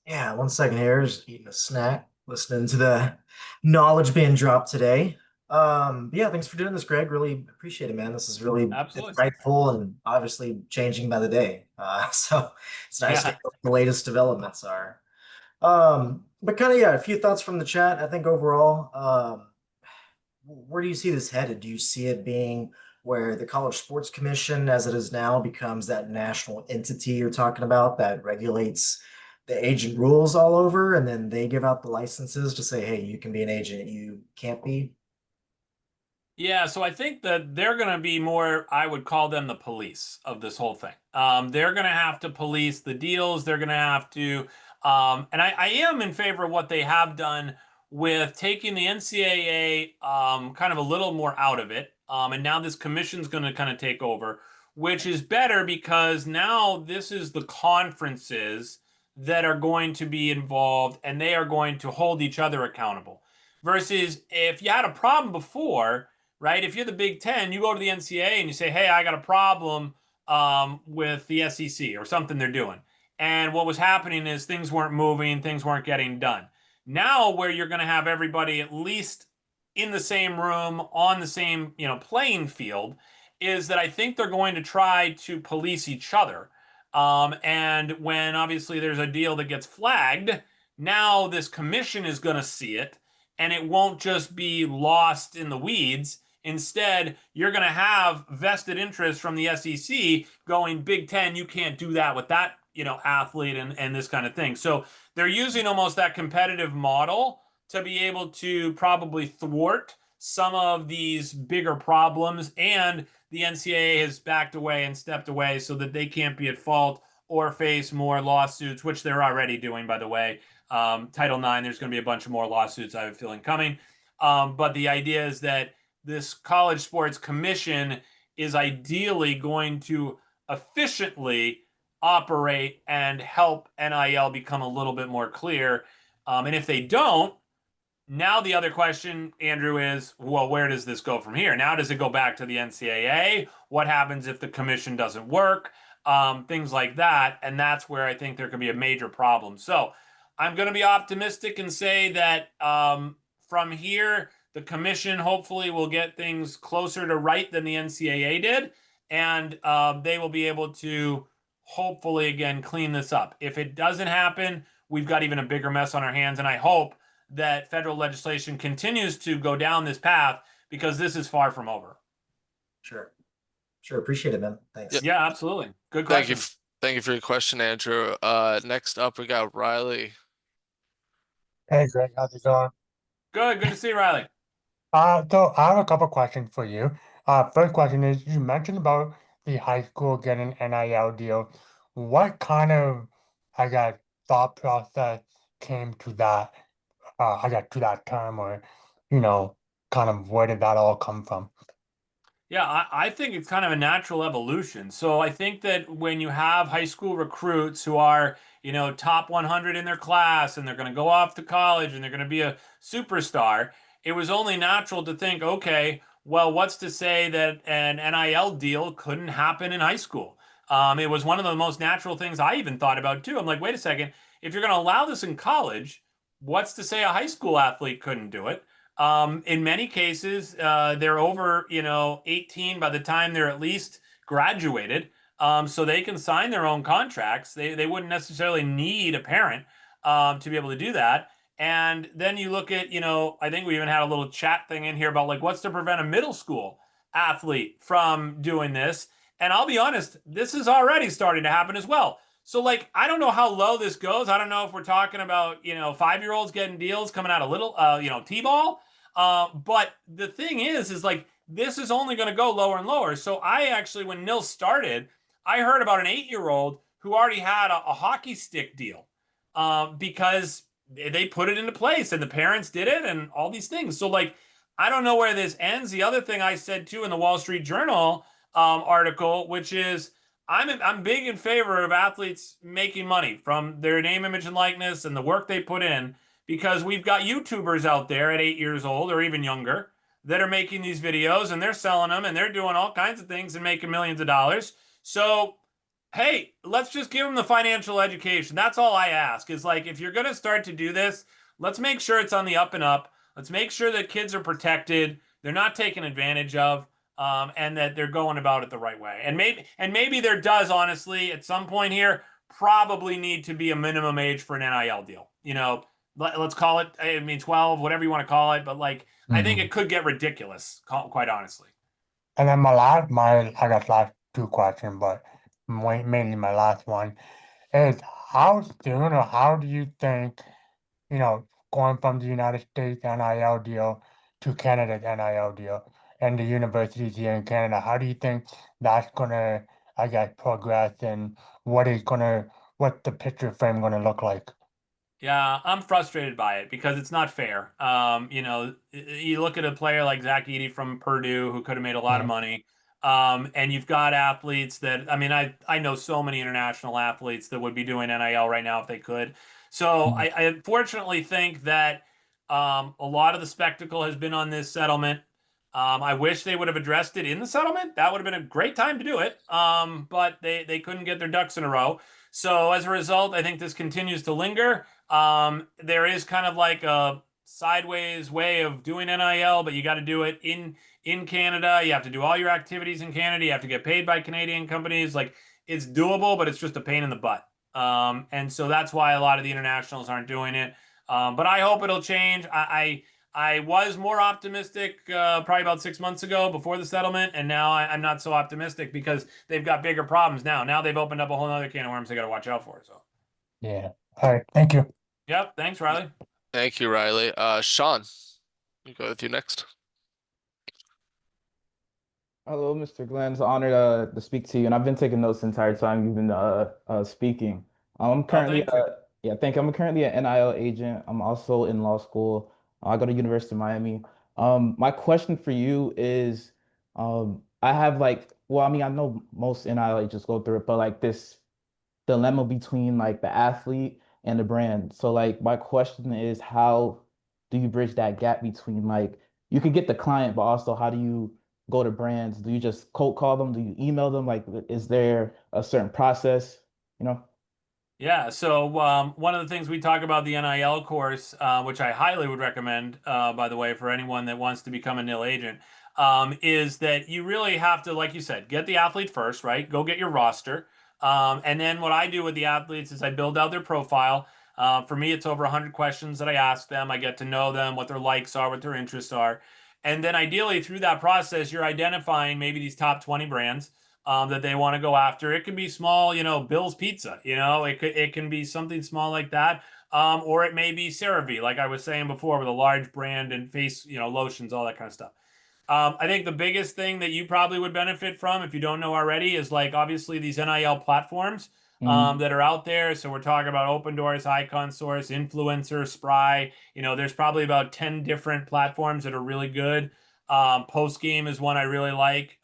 S3: Yeah, 1 second here. Just eating a snack, listening to the knowledge being dropped today. Yeah, thanks for doing this, Greg. Really appreciate it, man. This is really
S2: Absolutely.
S3: insightful and obviously changing by the day. So it's nice to
S2: Yeah.
S3: hear what the latest developments are. But kind of, yeah, a few thoughts from the chat. I think overall, where do you see this headed? Do you see it being where the College Sports Commission, as it is now, becomes that national entity you're talking about that regulates the agent rules all over, and then they give out the licenses to say, hey, you can be an agent, you can't be?
S2: Yeah, so I think that they're going to be more, I would call them the police of this whole thing. They're going to have to police the deals. They're going to have to, and I am in favor of what they have done with taking the NCAA kind of a little more out of it. And now this commission's going to kind of take over, which is better because now this is the conferences that are going to be involved and they are going to hold each other accountable. Versus if you had a problem before, right? If you're the Big Ten, you go to the NCAA and you say, "Hey, I got a problem with the SEC or something they're doing." And what was happening is things weren't moving, things weren't getting done. Now, where you're going to have everybody at least in the same room on the same playing field, is that I think they're going to try to police each other. And when obviously there's a deal that gets flagged, now this commission is going to see it, and it won't just be lost in the weeds. Instead, you're going to have vested interest from the SEC going, Big Ten, you can't do that with that, athlete and this kind of thing. So they're using almost that competitive model to be able to probably thwart some of these bigger problems. And the NCAA has backed away and stepped away so that they can't be at fault or face more lawsuits, which they're already doing, by the way. Title IX, there's going to be a bunch of more lawsuits, I have a feeling, coming. But the idea is that this College Sports Commission is ideally going to efficiently operate and help NIL become a little bit more clear. And if they don't, now the other question, Andrew, is, well, where does this go from here? Now, does it go back to the NCAA? What happens if the commission doesn't work? Things like that. And that's where I think there could be a major problem. So I'm going to be optimistic and say that from here, the commission hopefully will get things closer to right than the NCAA did. And they will be able to hopefully, again, clean this up. If it doesn't happen, we've got even a bigger mess on our hands. And I hope that federal legislation continues to go down this path because this is far from over.
S3: Sure. Sure. Appreciate it, man.
S1: Yeah,
S3: Thanks.
S2: Yeah, absolutely. Good
S1: thank you.
S2: question.
S1: Thank you for your question, Andrew. Next up we got Riley.
S4: Hey Greg, how's it going?
S2: Good to see you, Riley.
S4: So I have a couple questions for you. First question is, you mentioned about the high school getting NIL deal. What kind of, I guess, thought process came to that, I guess, to that term, or, you know, kind of where did that all come from?
S2: Yeah, I think it's kind of a natural evolution. So I think that when you have high school recruits who are, top 100 in their class and they're going to go off to college and they're going to be a superstar, it was only natural to think, okay, well, what's to say that an NIL deal couldn't happen in high school? It was one of the most natural things I even thought about too. I'm like, wait a second, if you're going to allow this in college, what's to say a high school athlete couldn't do it? In many cases, they're over, 18 by the time they're at least graduated. So they can sign their own contracts. They wouldn't necessarily need a parent to be able to do that. And then you look at, I think we even had a little chat thing in here about like what's to prevent a middle school athlete from doing this. And I'll be honest, this is already starting to happen as well. So like I don't know how low this goes. I don't know if we're talking about 5-year-olds getting deals coming out of little t-ball. But the thing is like this is only going to go lower and lower. So I actually, when NIL started, I heard about an 8-year-old who already had a hockey stick deal because they put it into place and the parents did it and all these things. So like I don't know where this ends. The other thing I said too in the Wall Street Journal article, which is I'm big in favor of athletes making money from their name, image, and likeness and the work they put in, because we've got YouTubers out there at 8 years old or even younger that are making these videos and they're selling them and they're doing all kinds of things and making millions of dollars. So, hey, let's just give them the financial education. That's all I ask is like, if you're going to start to do this, let's make sure it's on the up and up. Let's make sure that kids are protected, they're not taken advantage of, and that they're going about it the right way. And maybe there does, honestly, at some point here, probably need to be a minimum age for an NIL deal. You know, let's call it, I mean, 12, whatever you want to call it. But like, I think it could get ridiculous, quite honestly.
S4: And then I got last two questions, but mainly my last one is how soon or how do you think, you know, going from the United States NIL deal to Canada's NIL deal and the universities here in Canada, how do you think that's gonna, I guess, progress and what's the picture frame gonna look like?
S2: Yeah, I'm frustrated by it because it's not fair. You know, you look at a player like Zach Edey from Purdue who could have made a lot of
S4: Mhm.
S2: money. And you've got athletes that, I mean, I know so many international athletes that would be doing NIL right now if they could. So
S4: Mhm.
S2: I unfortunately think that a lot of the spectacle has been on this settlement. I wish they would have addressed it in the settlement. That would have been a great time to do it. But they couldn't get their ducks in a row. So as a result, I think this continues to linger. There is kind of like a sideways way of doing NIL, but you got to do it in Canada. You have to do all your activities in Canada. You have to get paid by Canadian companies. Like it's doable, but it's just a pain in the butt. And so that's why a lot of the internationals aren't doing it. But I hope it'll change. I was more optimistic probably about 6 months ago before the settlement, and now I'm not so optimistic because they've got bigger problems now. Now they've opened up a whole other can of worms they got to watch out for. So,
S4: Yeah. All right. Thank you.
S2: yep. Thanks, Riley.
S1: Thank you, Riley. Sean, we go with you next.
S5: Hello, Mr. Glenn. It's an honor to speak to you, and I've been taking notes the entire time you've been speaking. I'm
S2: Oh,
S5: currently
S2: thank you.
S5: yeah, thank you. I'm currently an NIL agent. I'm also in law school. I go to University of Miami. My question for you is, I have like, well, I mean, I know most NIL agents go through it, but like this dilemma between like the athlete and the brand. So like my question is how do you bridge that gap between like you can get the client, but also how do you go to brands? Do you just cold call them? Do you email them? Like is there a certain process? You know?
S2: Yeah, so one of the things we talk about the NIL course, which I highly would recommend, by the way, for anyone that wants to become a NIL agent, is that you really have to, like you said, get the athlete first, right? Go get your roster. And then what I do with the athletes is I build out their profile. For me, it's over 100 questions that I ask them. I get to know them, what their likes are, what their interests are. And then ideally, through that process, you're identifying maybe these top 20 brands that they want to go after. It can be small, you know, Bill's Pizza, you know, it can be something small like that. Or it may be CeraVe, like I was saying before, with a large brand and face, you know, lotions, all that kind of stuff. I think the biggest thing that you probably would benefit from, if you don't know already, is like obviously these NIL platforms
S5: Mhm.
S2: that are out there. So we're talking about Open Doors, Icon Source, Influencer, Spry. You know, there's probably about 10 different platforms that are really good. Post Game is one I really like.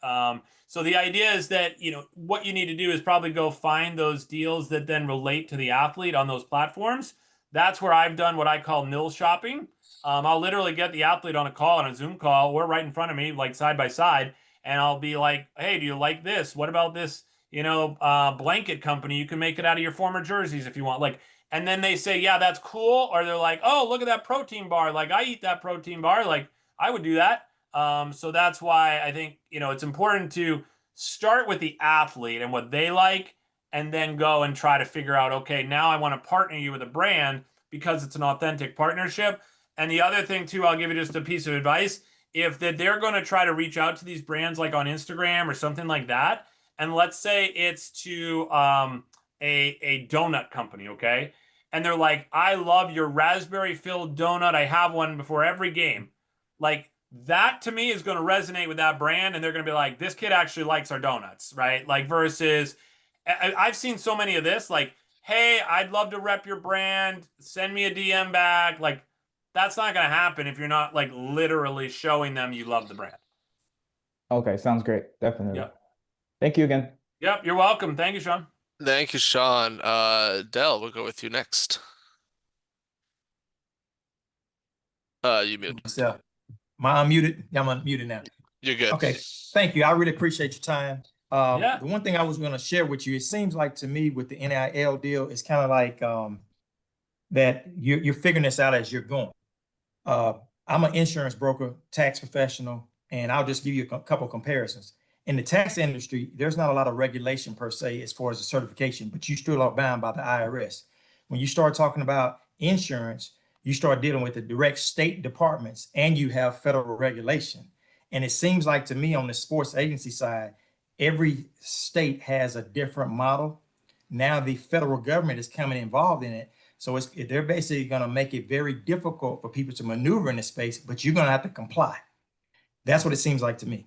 S2: So the idea is that, you know, what you need to do is probably go find those deals that then relate to the athlete on those platforms. That's where I've done what I call nil shopping. I'll literally get the athlete on a call, on a Zoom call, or right in front of me, like side by side, and I'll be like, "Hey, do you like this? What about this? You know, blanket company? You can make it out of your former jerseys if you want." Like, and then they say, "Yeah, that's cool," or they're like, "Oh, look at that protein bar. Like, I eat that protein bar. Like, I would do that." So that's why I think, you know, it's important to start with the athlete and what they like, and then go and try to figure out, okay, now I want to partner you with a brand because it's an authentic partnership. And the other thing too, I'll give you just a piece of advice. If that they're going to try to reach out to these brands like on Instagram or something like that, and let's say it's to a donut company, okay? And they're like, I love your raspberry filled donut. I have one before every game. Like that to me is going to resonate with that brand, and they're going to be like, this kid actually likes our donuts, right? Like versus, I've seen so many of this, like, hey, I'd love to rep your brand. Send me a DM back. Like that's not going to happen if you're not like literally showing them you love the brand.
S5: Okay, sounds great. Definitely.
S2: Yep.
S5: Thank you again.
S2: Yep. You're welcome. Thank you, Sean.
S1: Thank you, Sean. Dell, we'll go with you next. You mute.
S6: Myself. Am I unmuted? Yeah, I'm unmuted now.
S1: You're good.
S6: Okay, thank you. I really appreciate your time.
S2: Yeah.
S6: The one thing I was going to share with you, it seems like to me with the NIL deal, it's kind of like that you're figuring this out as you're going. I'm an insurance broker, tax professional, and I'll just give you a couple comparisons. In the tax industry, there's not a lot of regulation per se as far as the certification, but you still are bound by the IRS. When you start talking about insurance, you start dealing with the direct state departments and you have federal regulation. And it seems like to me on the sports agency side, every state has a different model. Now the federal government is coming involved in it. So they're basically going to make it very difficult for people to maneuver in this space, but you're going to have to comply. That's what it seems like to me.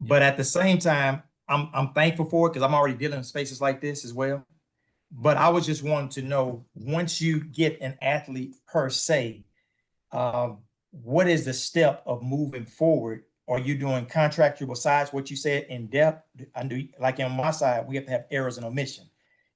S6: But at the same time, I'm thankful for it because I'm already dealing in spaces like this as well. But I was just wanting to know, once you get an athlete per se, what is the step of moving forward? Are you doing contractual besides what you said in depth? I do, like on my side, we have to have errors and omission.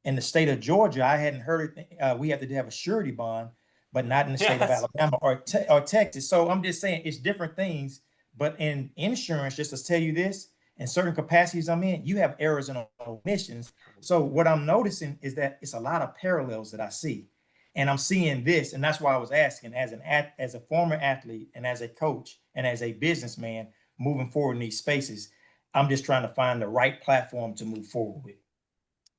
S6: In the state of Georgia, I hadn't heard it. We have to have a surety bond, but not in the state of Alabama or Texas. So I'm just saying it's different things. But in insurance, just to tell you this, in certain capacities I'm in, you have errors and omissions. So what I'm noticing is that it's a lot of parallels that I see. And I'm seeing this, and that's why I was asking, as a former athlete and as a coach and as a businessman moving forward in these spaces, I'm just trying to find the right platform to move forward with.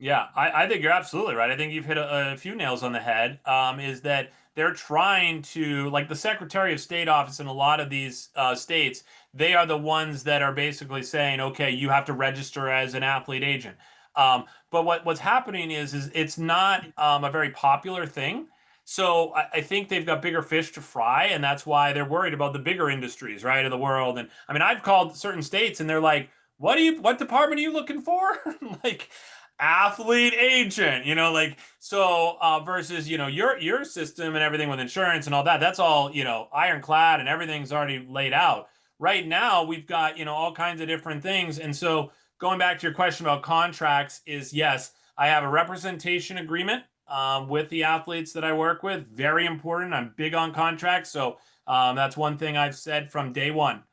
S2: Yeah, I think you're absolutely right. I think you've hit a few nails on the head. Is that they're trying to, like the Secretary of State office in a lot of these states, they are the ones that are basically saying, okay, you have to register as an athlete agent. But what's happening is it's not a very popular thing. So I think they've got bigger fish to fry, and that's why they're worried about the bigger industries, right, of the world. And I mean, I've called certain states, and they're like, what department are you looking for? Like, athlete agent, like, so versus your system and everything with insurance and all that, that's all ironclad and everything's already laid out. Right now we've got all kinds of different things. And so going back to your question about contracts, is yes, I have a representation agreement with the athletes that I work with. Very important. I'm big on contracts. So that's one thing I've said from day one,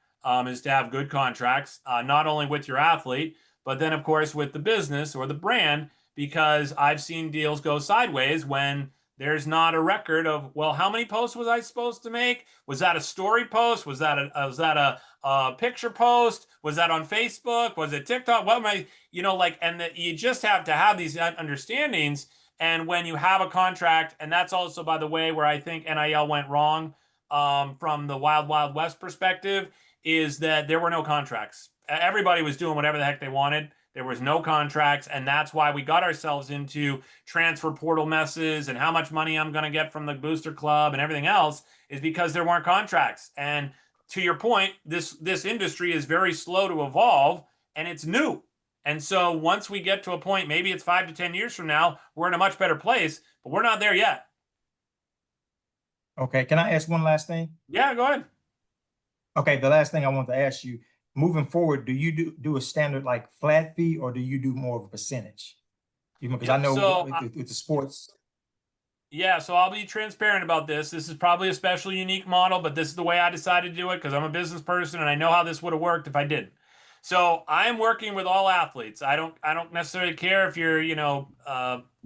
S2: is to have good contracts, not only with your athlete, but then, of course, with the business or the brand, because I've seen deals go sideways when there's not a record of, well, how many posts was I supposed to make? Was that a story post? Was that a picture post? Was that on Facebook? Was it TikTok? What am I, and that you just have to have these understandings. And when you have a contract, and that's also, by the way, where I think NIL went wrong from the Wild Wild West perspective, is that there were no contracts. Everybody was doing whatever the heck they wanted. There was no contracts, and that's why we got ourselves into transfer portal messes and how much money I'm going to get from the booster club and everything else, is because there weren't contracts. And to your point, this industry is very slow to evolve, and it's new. And so once we get to a point, maybe it's 5 to 10 years from now, we're in a much better place, but we're not there yet.
S6: Okay, can I ask one last thing?
S2: Yeah, go ahead.
S6: Okay, the last thing I want to ask you, moving forward, do you do a standard like flat fee, or do you do more of a percentage? Even because I know with the sports.
S2: Yeah, so I'll be transparent about this. This is probably a special, unique model, but this is the way I decided to do it because I'm a business person and I know how this would have worked if I didn't. So I am working with all athletes. I don't necessarily care if you're,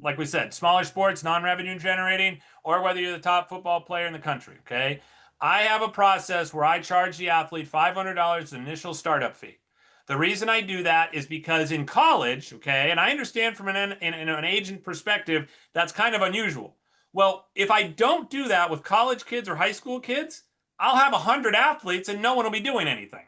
S2: like we said, smaller sports, non-revenue generating, or whether you're the top football player in the country. Okay. I have a process where I charge the athlete $500 initial startup fee. The reason I do that is because in college, okay, and I understand from an agent perspective, that's kind of unusual. Well, if I don't do that with college kids or high school kids, I'll have 100 athletes and no one will be doing anything.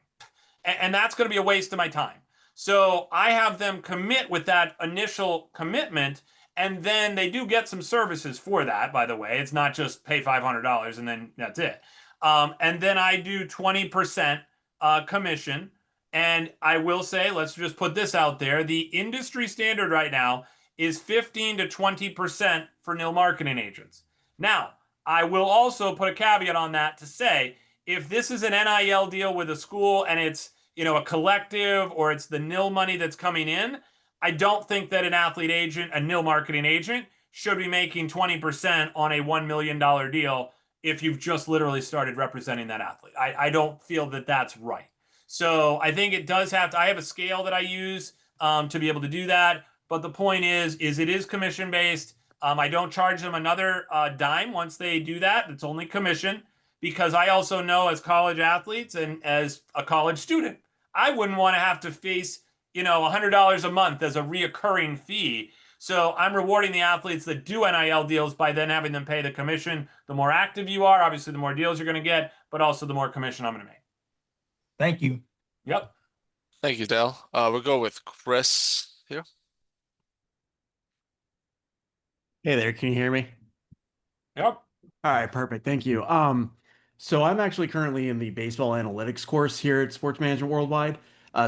S2: And that's going to be a waste of my time. So I have them commit with that initial commitment, and then they do get some services for that, by the way. It's not just pay $500 and then that's it. And then I do 20% commission. And I will say, let's just put this out there. The industry standard right now is 15 to 20% for NIL marketing agents. Now, I will also put a caveat on that to say, if this is an NIL deal with a school and it's, a collective, or it's the NIL money that's coming in, I don't think that an athlete agent, a NIL marketing agent, should be making 20% on a $1 million deal if you've just literally started representing that athlete. I don't feel that that's right. So I think it does have to, I have a scale that I use to be able to do that. But the point is it is commission based. I don't charge them another dime once they do that. It's only commission, because I also know as college athletes and as a college student, I wouldn't want to have to face, $100 a month as a reoccurring fee. So I'm rewarding the athletes that do NIL deals by then having them pay the commission. The more active you are, obviously the more deals you're going to get, but also the more commission I'm going to make.
S6: Thank you.
S2: Yep.
S1: Thank you, Dale. We'll go with Chris here.
S7: Hey there, can you hear me?
S2: Yep.
S7: All right, perfect. Thank you. So I'm actually currently in the baseball analytics course here at Sports Management Worldwide.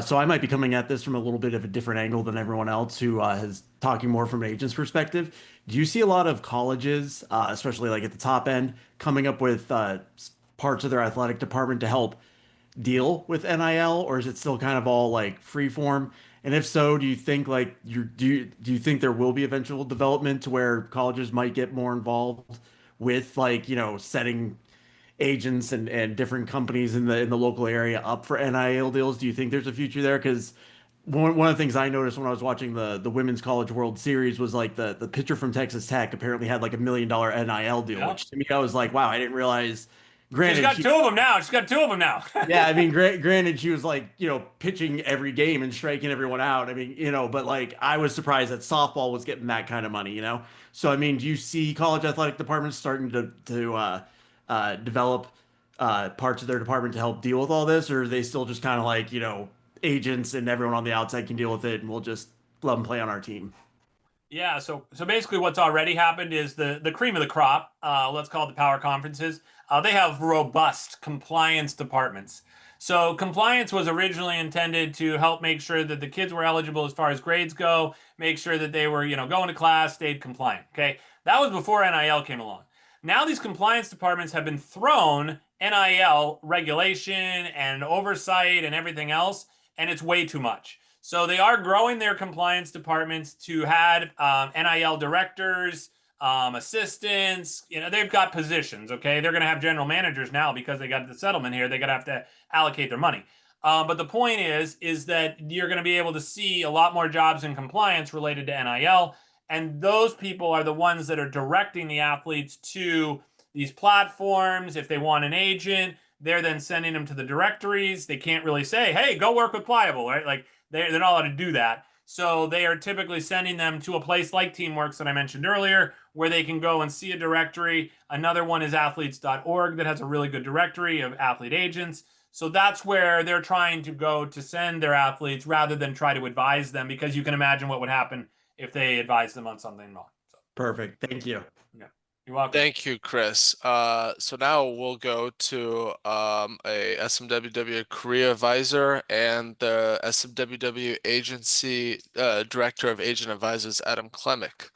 S7: So I might be coming at this from a little bit of a different angle than everyone else who is talking more from an agent's perspective. Do you see a lot of colleges, especially like at the top end, coming up with parts of their athletic department to help deal with NIL, or is it still kind of all like free form? And if so, do you think like do you think there will be eventual development to where colleges might get more involved with like, setting agents and different companies in the local area up for NIL deals? Do you think there's a future there? Because one of the things I noticed when I was watching the Women's College World Series was like the pitcher from Texas Tech apparently had like $1 million NIL deal,
S2: Yep.
S7: which to me I was like, wow, I didn't realize.
S2: She's
S7: Granted,
S2: got two of them now. She's got two of them now.
S7: yeah, I mean, granted, she was like, pitching every game and striking everyone out. I mean, but like, I was surprised that softball was getting that kind of money. So, I mean, do you see college athletic departments starting to develop parts of their department to help deal with all this, or are they still just kind of like, agents and everyone on the outside can deal with it, and we'll just let them play on our team?
S2: Yeah, so basically what's already happened is the cream of the crop, let's call it the power conferences, they have robust compliance departments. So compliance was originally intended to help make sure that the kids were eligible as far as grades go, make sure that they were, going to class, stayed compliant, okay? That was before NIL came along. Now these compliance departments have been thrown NIL regulation and oversight and everything else, and it's way too much. So they are growing their compliance departments to have NIL directors, assistants. They've got positions. Okay, they're going to have general managers now because they got the settlement here. They're going to have to allocate their money. But the point is that you're going to be able to see a lot more jobs in compliance related to NIL, and those people are the ones that are directing the athletes to these platforms. If they want an agent, they're then sending them to the directories. They can't really say, "Hey, go work with Pliable," right? Like they're not allowed to do that. So they are typically sending them to a place like Teamworks that I mentioned earlier, where they can go and see a directory. Another one is athletes.org that has a really good directory of athlete agents. So that's where they're trying to go to send their athletes rather than try to advise them, because you can imagine what would happen if they advise them on something wrong. So,
S7: Perfect. Thank you.
S2: yeah, you're welcome.
S1: Thank you, Chris. So now we'll go to a SMWW career advisor and the SMWW agency director of agent advisors, Adam Klemick.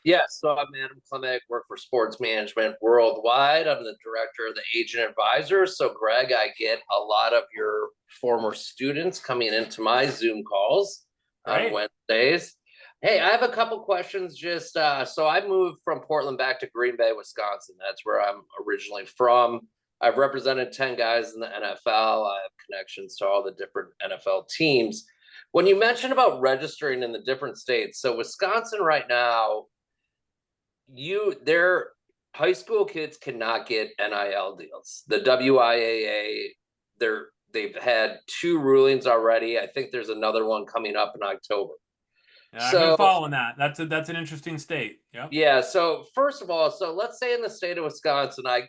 S8: Yes, so I'm Adam Klemick, work for Sports Management Worldwide. I'm the director of the agent advisors. So, Greg, I get a lot of your former students coming into my Zoom calls on Wednesdays. Hey, I have a couple questions. Just so I moved from Portland back to Green Bay, Wisconsin. That's where I'm originally from. I've represented 10 guys in the NFL. I have connections to all the different NFL teams. When you mentioned about registering in the different states, so Wisconsin right now, their high school kids cannot get NIL deals. The WIAA, they've had 2 rulings already. I think there's another one coming up in October.
S2: Yeah, I've been following that. That's an interesting state. Yep.
S8: Yeah. So first of all, so let's say in the state of Wisconsin, I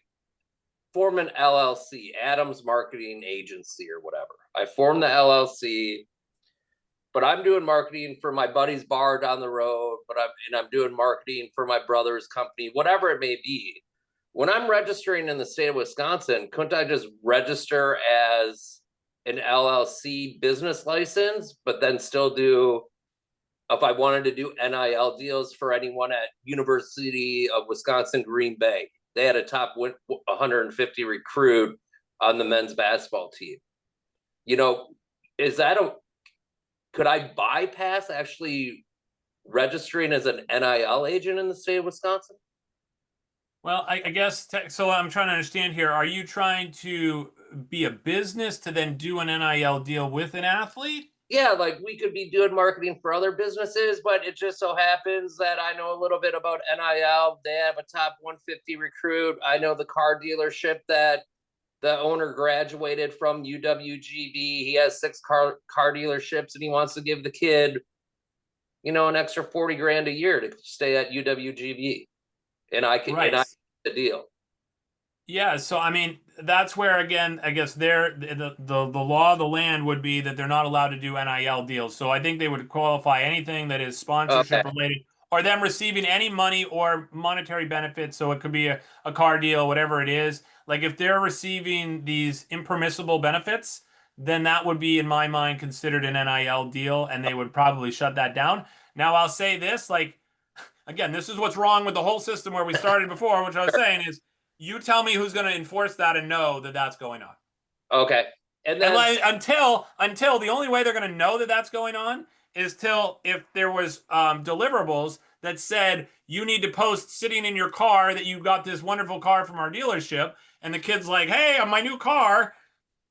S8: form an LLC, Adams Marketing Agency or whatever. I form the LLC. But I'm doing marketing for my buddy's bar down the road, I'm doing marketing for my brother's company, whatever it may be. When I'm registering in the state of Wisconsin, couldn't I just register as an LLC business license, but then still do, if I wanted to do NIL deals for anyone at University of Wisconsin Green Bay, they had a top 150 recruit on the men's basketball team. Could I bypass actually registering as an NIL agent in the state of Wisconsin?
S2: Well, I guess so. I'm trying to understand here. Are you trying to be a business to then do an NIL deal with an athlete?
S8: Yeah, like we could be doing marketing for other businesses, but it just so happens that I know a little bit about NIL. They have a top 150 recruit. I know the car dealership that the owner graduated from UWGB. He has 6 car dealerships, and he wants to give the kid, an extra 40 grand a year to stay at UWGB. And I can, and I the deal.
S2: Yeah, so I mean, that's where again, I guess the law of the land would be that they're not allowed to do NIL deals. So I think they would qualify anything that is sponsorship related or them receiving any money or monetary benefits. So it could be a car deal, whatever it is. Like if they're receiving these impermissible benefits, then that would be, in my mind, considered an NIL deal, and they would probably shut that down. Now, I'll say this, like, again, this is what's wrong with the whole system where we started before, which I was saying is, you tell me who's going to enforce that and know that that's going on.
S8: Okay. And then
S2: until the only way they're going to know that that's going on is till if there was deliverables that said you need to post sitting in your car that you got this wonderful car from our dealership, and the kid's like, hey, on my new car,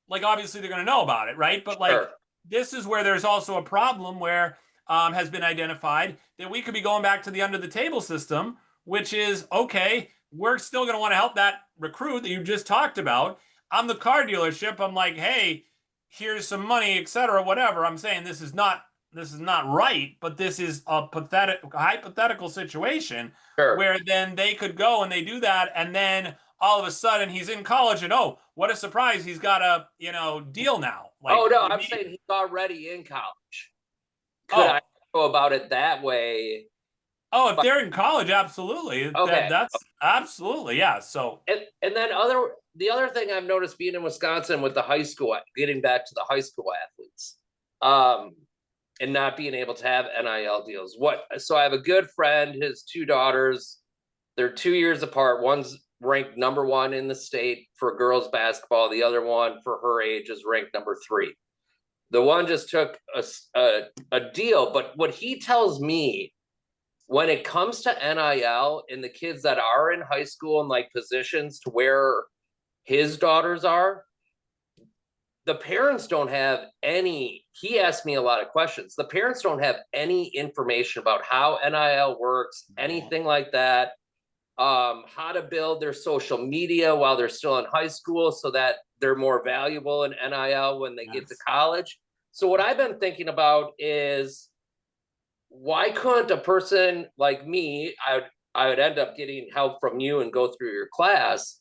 S2: like obviously they're going to know about it, right? But like this is where there's also a problem where has been identified that we could be going back to the under the table system, which is okay. We're still going to want to help that recruit that you just talked about. I'm the car dealership. I'm like, hey, here's some money, etc., whatever. I'm saying this is not right, but this is a hypothetical situation where then they could go and they do that, and then all of a sudden he's in college, and oh, what a surprise, he's got a deal now.
S8: Like, oh no, I'm saying he's already in college. Could I go about it that way?
S2: Oh, if they're in college, absolutely. Okay. That's absolutely, yeah. So
S8: and then the other thing I've noticed being in Wisconsin with the high school, getting back to the high school athletes, and not being able to have NIL deals. So I have a good friend, his 2 daughters, they're 2 years apart. One's ranked number 1 in the state for girls basketball. The other one for her age is ranked number 3. The one just took a deal, but what he tells me, when it comes to NIL and the kids that are in high school and like positions to where his daughters are, the parents don't have any. He asked me a lot of questions. The parents don't have any information about how NIL works, anything like that, how to build their social media while they're still in high school so that they're more valuable in NIL when they get to college. So what I've been thinking about is, why couldn't a person like me, I would end up getting help from you and go through your class,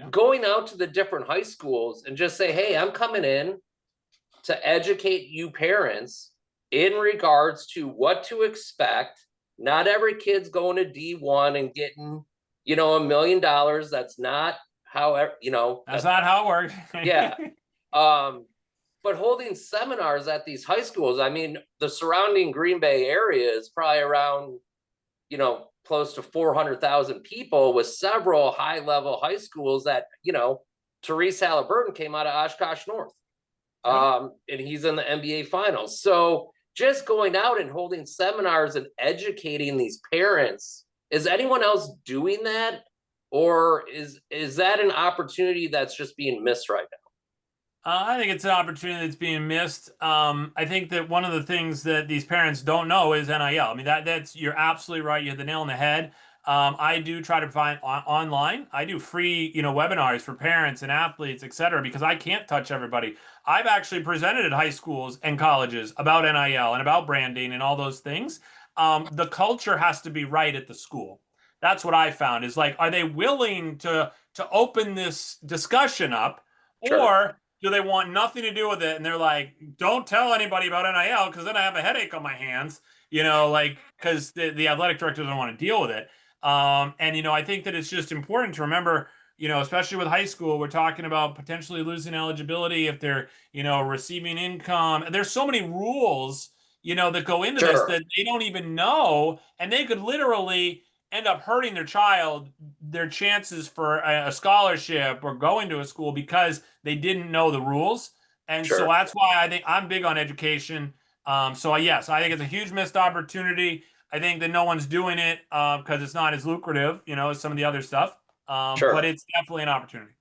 S8: going out to the different high schools and just say, hey, I'm coming in to educate you parents in regards to what to expect. Not every kid's going to D1 and getting, $1 million. That's not how,
S2: that's not how it works.
S8: Yeah. But holding seminars at these high schools, I mean, the surrounding Green Bay area is probably around, close to 400,000 people, with several high-level high schools that, Therese Halliburton came out of Oshkosh North. And he's in the NBA finals. So just going out and holding seminars and educating these parents, is anyone else doing that? Or is that an opportunity that's just being missed right now?
S2: I think it's an opportunity that's being missed. I think that one of the things that these parents don't know is NIL. I mean, that's you're absolutely right. You hit the nail on the head. I do try to find online. I do free, webinars for parents and athletes, et cetera, because I can't touch everybody. I've actually presented at high schools and colleges about NIL and about branding and all those things. The culture has to be right at the school. That's what I found is like, are they willing to open this discussion up, or do they want nothing to do with it? And they're like, don't tell anybody about NIL because then I have a headache on my hands, because the athletic director doesn't want to deal with it. And I think that it's just important to remember, especially with high school, we're talking about potentially losing eligibility if they're, receiving income. And there's so many rules, that go into this that they don't even know. And they could literally end up hurting their child, their chances for a scholarship or going to a school because they didn't know the rules. And so that's why I think I'm big on education. So yes, I think it's a huge missed opportunity. I think that no one's doing it because it's not as lucrative, as some of the other stuff.
S8: Sure.
S2: But it's definitely an opportunity.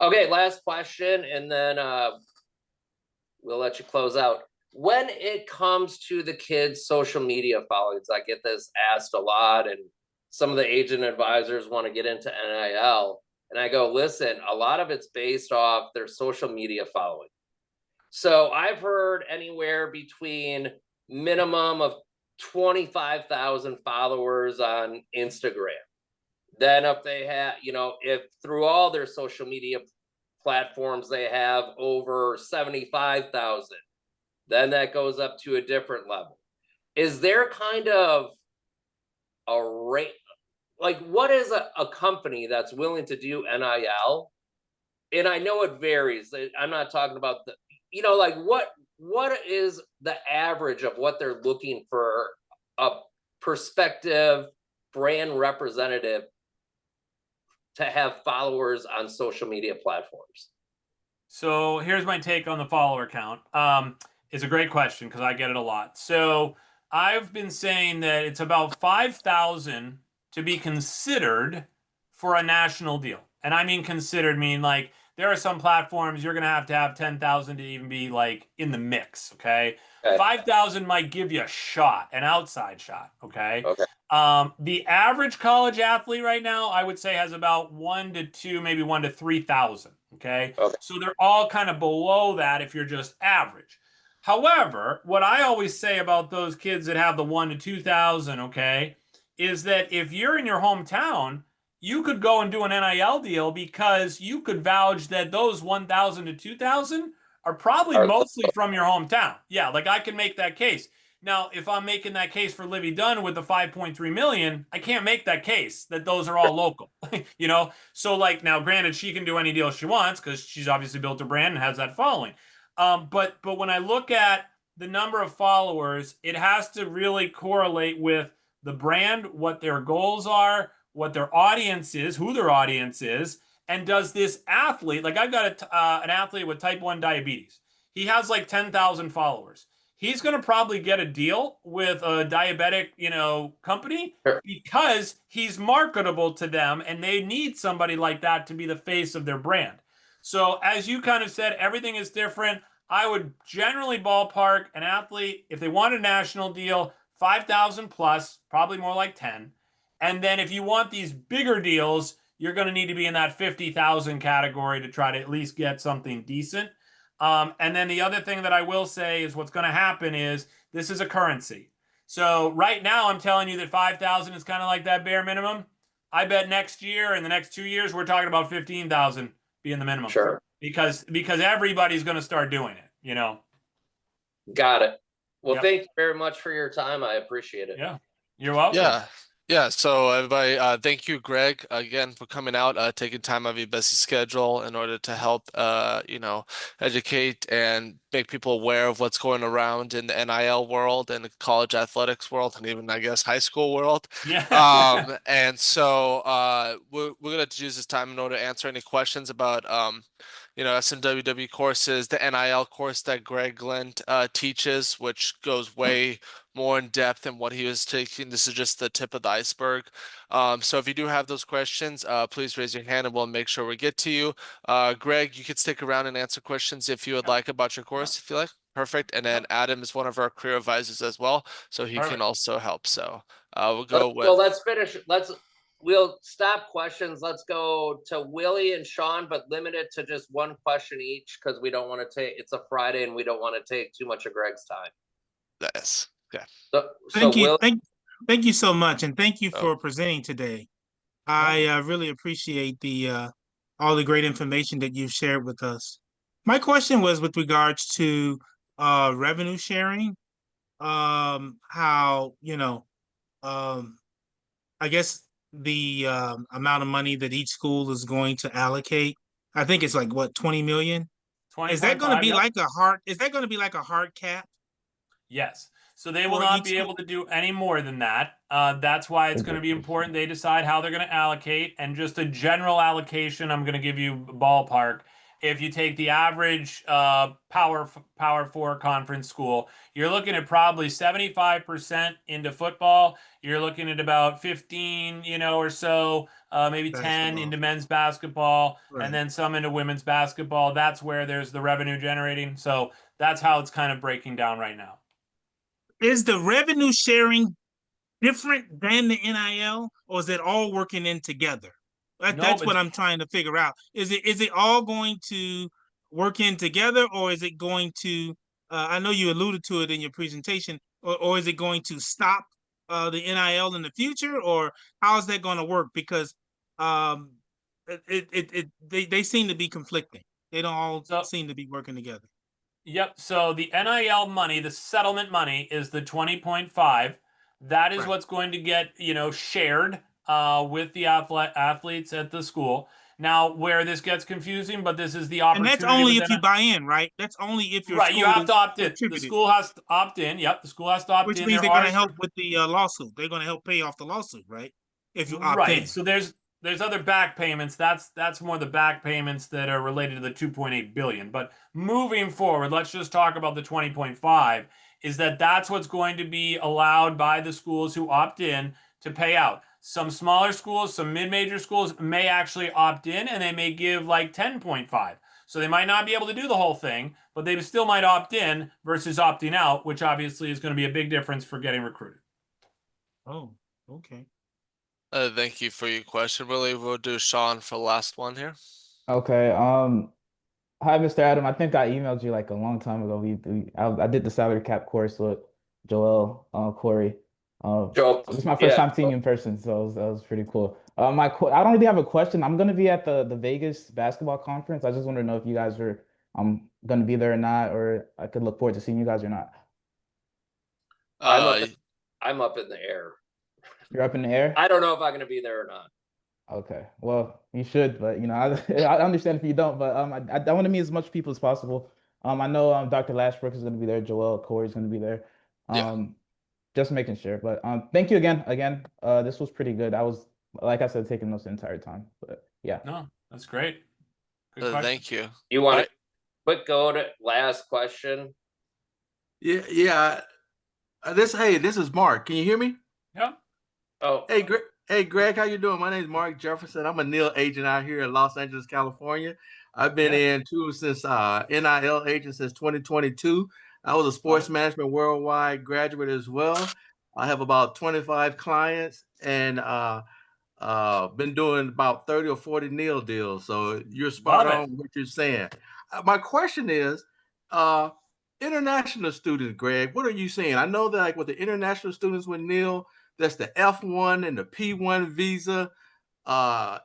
S8: Okay, last question, and then we'll let you close out. When it comes to the kids' social media followings, I get this asked a lot, and some of the agent advisors want to get into NIL. And I go, listen, a lot of it's based off their social media following. So I've heard anywhere between minimum of 25,000 followers on Instagram. Then if they have, if through all their social media platforms, they have over 75,000, then that goes up to a different level. Is there kind of a rate? Like, what is a company that's willing to do NIL? And I know it varies. I'm not talking about like what is the average of what they're looking for a prospective brand representative to have followers on social media platforms?
S2: So here's my take on the follower count. It's a great question because I get it a lot. So I've been saying that it's about 5,000 to be considered for a national deal. And I mean considered, mean like there are some platforms you're going to have 10,000 to even be like in the mix. Okay. 5,000 might give you a shot, an outside shot. Okay. The average college athlete right now, I would say, has about 1 to 2, maybe 1 to 3,000. Okay. So they're all kind of below that if you're just average. However, what I always say about those kids that have the 1 to 2,000, okay, is that if you're in your hometown, you could go and do an NIL deal because you could vouch that those 1,000 to 2,000 are probably mostly from your hometown. Yeah, like I can make that case. Now, if I'm making that case for Livy Dunn with the 5.3 million, I can't make that case that those are all local, So like now, granted, she can do any deal she wants because she's obviously built a brand and has that following. But when I look at the number of followers, it has to really correlate with the brand, what their goals are, what their audience is, who their audience is, and does this athlete, like I've got an athlete with type 1 diabetes. He has like 10,000 followers. He's going to probably get a deal with a diabetic, company because he's marketable to them and they need somebody like that to be the face of their brand. So as you kind of said, everything is different. I would generally ballpark an athlete, if they want a national deal, 5,000 plus, probably more like 10. And then if you want these bigger deals, you're going to need to be in that 50,000 category to try to at least get something decent. And then the other thing that I will say is what's going to happen is this is a currency. So right now I'm telling you that 5,000 is kind of like that bare minimum. I bet next year, in the next 2 years, we're talking about 15,000 being the minimum.
S8: Sure.
S2: Because everybody's going to start doing it,
S8: Got it. Well, thank you very much for your time. I appreciate it.
S2: Yeah. You're welcome.
S1: Yeah. So everybody, thank you, Greg, again for coming out, taking time out of your busy schedule in order to help, educate and make people aware of what's going around in the NIL world and the college athletics world, and even I guess high school world.
S2: Yeah.
S1: And so we're gonna use this time in order to answer any questions about SMWW courses, the NIL course that Greg Glynn teaches, which goes way more in depth than what he was taking. This is just the tip of the iceberg. So if you do have those questions, please raise your hand and we'll make sure we get to you. Greg, you could stick around and answer questions if you would like about your course, if you like. Perfect. And then Adam is one of our career advisors as well, so he can also help. So we'll go with.
S8: Well, let's finish. We'll stop questions. Let's go to Willie and Sean, but limit it to just one question each because we don't want to take. It's a Friday and we don't want to take too much of Greg's time.
S1: Yes. Okay.
S9: Thank you. Thank you so much, and thank you for presenting today. I really appreciate all the great information that you've shared with us. My question was with regards to revenue sharing. How I guess the amount of money that each school is going to allocate. I think it's like what 20 million. Is that going to be like a hard? Is that going to be like a hard cap?
S2: Yes. So they will not be able to do any more than that. That's why it's going to be important they decide how they're going to allocate. And just a general allocation, I'm going to give you ballpark. if you take the average Power 4 conference school, you're looking at probably 75% into football. You're looking at about 15, or so, maybe 10
S9: Basketball.
S2: into men's basketball,
S9: Right.
S2: and then some into women's basketball. That's where there's the revenue generating. So that's how it's kind of breaking down right now.
S9: Is the revenue sharing different than the NIL, or is it all working in together? That's what I'm trying to figure out. Is it all going to work in together, or is it going to? I know you alluded to it in your presentation, or is it going to stop the NIL in the future, or how is that going to work? Because they seem to be conflicting. They don't all seem to be working together.
S2: Yep. So the NIL money, the settlement money, is the 20.5. That is
S9: Right.
S2: what's going to get, shared with the athletes at the school. Now, where this gets confusing, but this is the
S9: And
S2: opportunity.
S9: that's only if you buy in, right? That's only if your
S2: right.
S9: school
S2: You have to opt in. The
S9: contributed.
S2: school has to opt in. Yep. The school has to opt
S9: Which
S2: in.
S9: means
S2: There
S9: they're going
S2: are
S9: to help with the lawsuit. They're going to help pay off the lawsuit, right? If you opt
S2: right.
S9: in.
S2: So there's other back payments. That's more the back payments that are related to the 2.8 billion. But moving forward, let's just talk about the 20.5. Is that's what's going to be allowed by the schools who opt in to pay out. Some smaller schools, some mid-major schools may actually opt in, and they may give like 10.5. So they might not be able to do the whole thing, but they still might opt in versus opting out, which obviously is going to be a big difference for getting recruited.
S9: Oh, okay.
S1: Thank you for your question. Really, we'll do Sean for the last one here.
S5: Okay. Hi, Mr. Adam. I think I emailed you like a long time ago. I did the salary cap course with Joel, Corey.
S8: Joe,
S5: So this is my first time seeing you in person, so that was pretty cool. I don't really have a question. I'm gonna be at the Vegas basketball conference. I just want to know if you guys are gonna be there or not, or I could look forward to seeing you guys or not.
S8: I'm up in the air.
S5: You're up in the air?
S8: I don't know if I'm gonna be there or not.
S5: Okay. Well, you should, but I understand if you don't, but I want to meet as much people as possible. I know Dr. Lashbrook is gonna be there, Joel, Corey's gonna be there. Just making sure. But thank you again. This was pretty good. I was, like I said, taking notes the entire time. But yeah.
S2: No, that's great. Good question.
S1: Thank you.
S8: You want to quick go to last question?
S10: Yeah. This is Mark. Can you hear me?
S2: Yeah.
S8: Oh.
S10: Hey, Greg, how you doing? My name is Mark Jefferson. I'm a NIL agent out here in Los Angeles, California. I've been in too since NIL agent since 2022. I was a sports management worldwide graduate as well. I have about 25 clients and been doing about 30 or 40 NIL deals. So you're spot on what you're saying. My question is, international students, Greg, what are you saying? I know that like with the international students with NIL, that's the F1 and the P1 visa.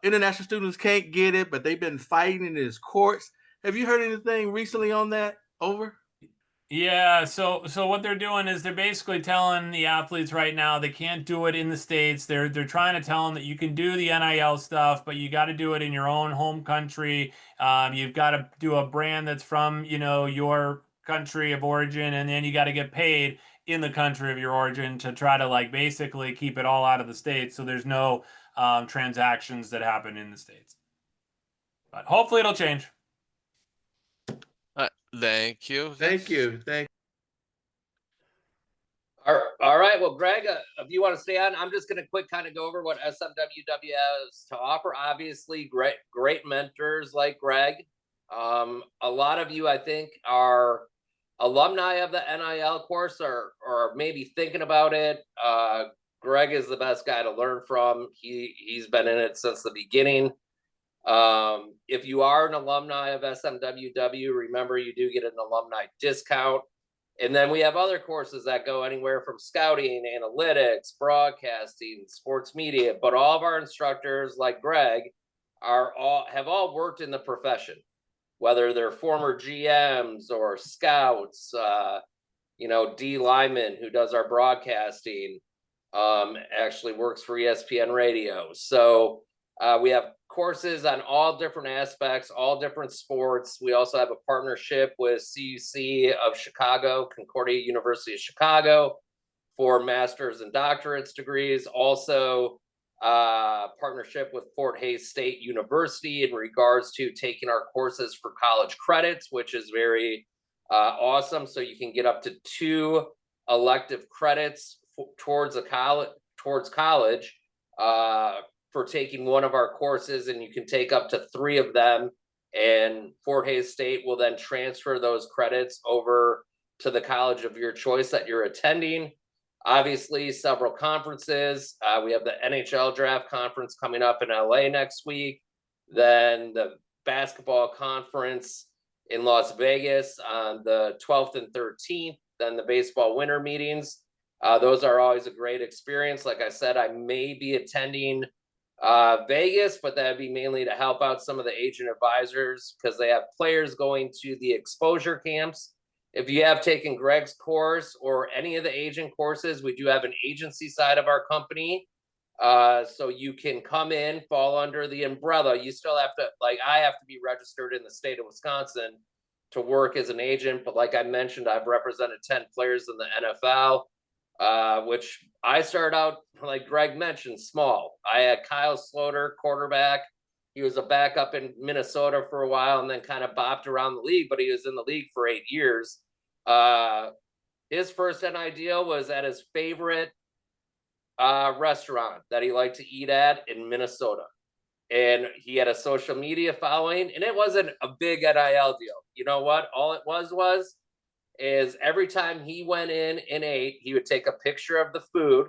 S10: International students can't get it, but they've been fighting in his courts. Have you heard anything recently on that? Over?
S2: Yeah, so what they're doing is they're basically telling the athletes right now they can't do it in the States. They're trying to tell them that you can do the NIL stuff, but you got to do it in your own home country. You've got to do a brand that's from, your country of origin, and then you got to get paid in the country of your origin to try to like basically keep it all out of the States. So there's no transactions that happen in the States. But hopefully it'll change.
S1: Thank you.
S10: Thank you.
S8: All right. Well, Greg, if you want to stay on, I'm just going to quick kind of go over what SMWW has to offer. Obviously, great mentors like Greg. A lot of you, I think, are alumni of the NIL course or maybe thinking about it. Greg is the best guy to learn from. He's been in it since the beginning. If you are an alumni of SMWW, remember you do get an alumni discount. And then we have other courses that go anywhere from scouting, analytics, broadcasting, sports media. But all of our instructors, like Greg, have all worked in the profession, whether they're former GMs or scouts. D. Lyman, who does our broadcasting, actually works for ESPN Radio. So we have courses on all different aspects, all different sports. We also have a partnership with CUC of Chicago, Concordia University of Chicago, for master's and doctorate's degrees. Also, partnership with Fort Hays State University in regards to taking our courses for college credits, which is very awesome. So you can get up to 2 elective credits towards college for taking one of our courses, and you can take up to 3 of them. And Fort Hays State will then transfer those credits over to the college of your choice that you're attending. Obviously, several conferences. We have the NHL draft conference coming up in LA next week. Then the basketball conference in Las Vegas on the 12th and 13th. Then the baseball winter meetings. Those are always a great experience. Like I said, I may be attending Vegas, but that'd be mainly to help out some of the agent advisors because they have players going to the exposure camps. If you have taken Greg's course or any of the agent courses, we do have an agency side of our company. So you can come in, fall under the umbrella. You still have to, like, I have to be registered in the state of Wisconsin to work as an agent. But like I mentioned, I've represented 10 players in the NFL, which I started out, like Greg mentioned, small. I had Kyle Sloter, quarterback. He was a backup in Minnesota for a while and then kind of bopped around the league, but he was in the league for 8 years. His first NIL deal was at his favorite restaurant that he liked to eat at in Minnesota. And he had a social media following, and it wasn't a big NIL deal. You know what? All it was every time he went in and ate, he would take a picture of the food,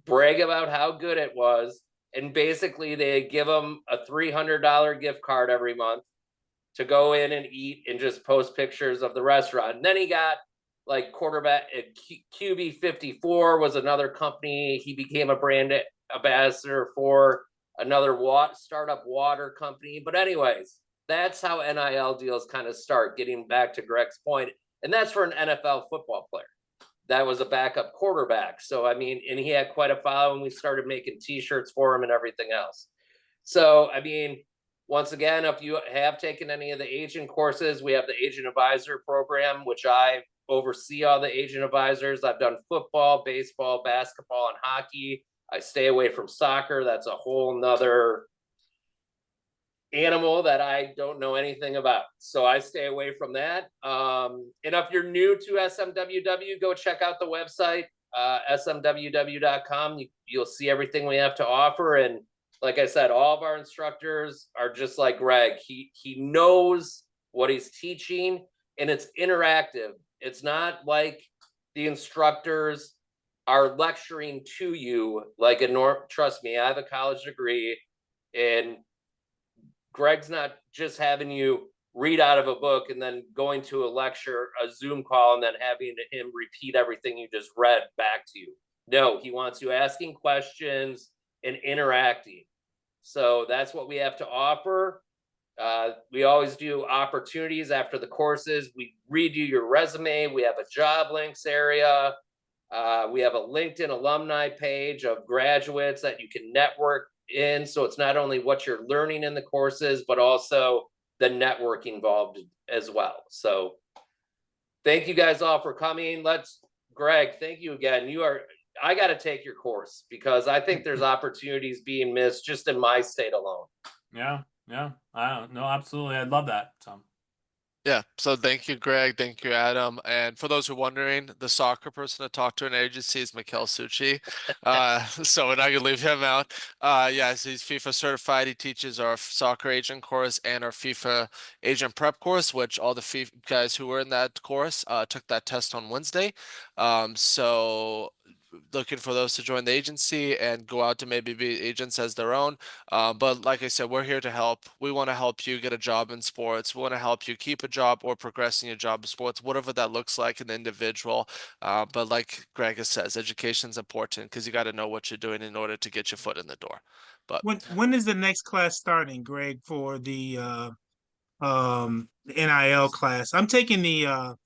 S8: brag about how good it was, and basically they'd give him a $300 gift card every month to go in and eat and just post pictures of the restaurant. And then he got like quarterback at QB54 was another company. He became a brand ambassador for another startup water company. But anyways, that's how NIL deals kind of start, getting back to Greg's point. And that's for an NFL football player. That was a backup quarterback. So, I mean, and he had quite a following. We started making t-shirts for him and everything else. So, I mean, once again, if you have taken any of the agent courses, we have the agent advisor program, which I oversee all the agent advisors. I've done football, baseball, basketball, and hockey. I stay away from soccer. That's a whole nother animal that I don't know anything about. So I stay away from that. And if you're new to SMWW, go check out the website, smww.com. You'll see everything we have to offer. And like I said, all of our instructors are just like Greg. He knows what he's teaching, and it's interactive. It's not like the instructors are lecturing to you like trust me, I have a college degree, and Greg's not just having you read out of a book and then going to a lecture, a Zoom call, and then having him repeat everything you just read back to you. No, he wants you asking questions and interacting. So that's what we have to offer. We always do opportunities after the courses. We redo your resume. We have a job links area. We have a LinkedIn alumni page of graduates that you can network in. So it's not only what you're learning in the courses, but also the network involved as well. So thank you guys all for coming. Greg, thank you again. I got to take your course because I think there's opportunities being missed just in my state alone.
S2: Yeah. I don't know. Absolutely. I'd love that.
S1: Yeah, so thank you, Greg. Thank you, Adam. And for those who are wondering, the soccer person to talk to in agency is Mikhail Suchi. So we're not gonna leave him out. Yeah, so he's FIFA certified. He teaches our soccer agent course and our FIFA agent prep course, which all the FIFA guys who were in that course took that test on Wednesday. So looking for those to join the agency and go out to maybe be agents as their own. But like I said, we're here to help. We want to help you get a job in sports. We want to help you keep a job or progress in your job in sports, whatever that looks like an individual. But like Greg says, education is important because you got to know what you're doing in order to get your foot in the door. But
S9: when is the next class starting, Greg, for the NIL class? I'm taking the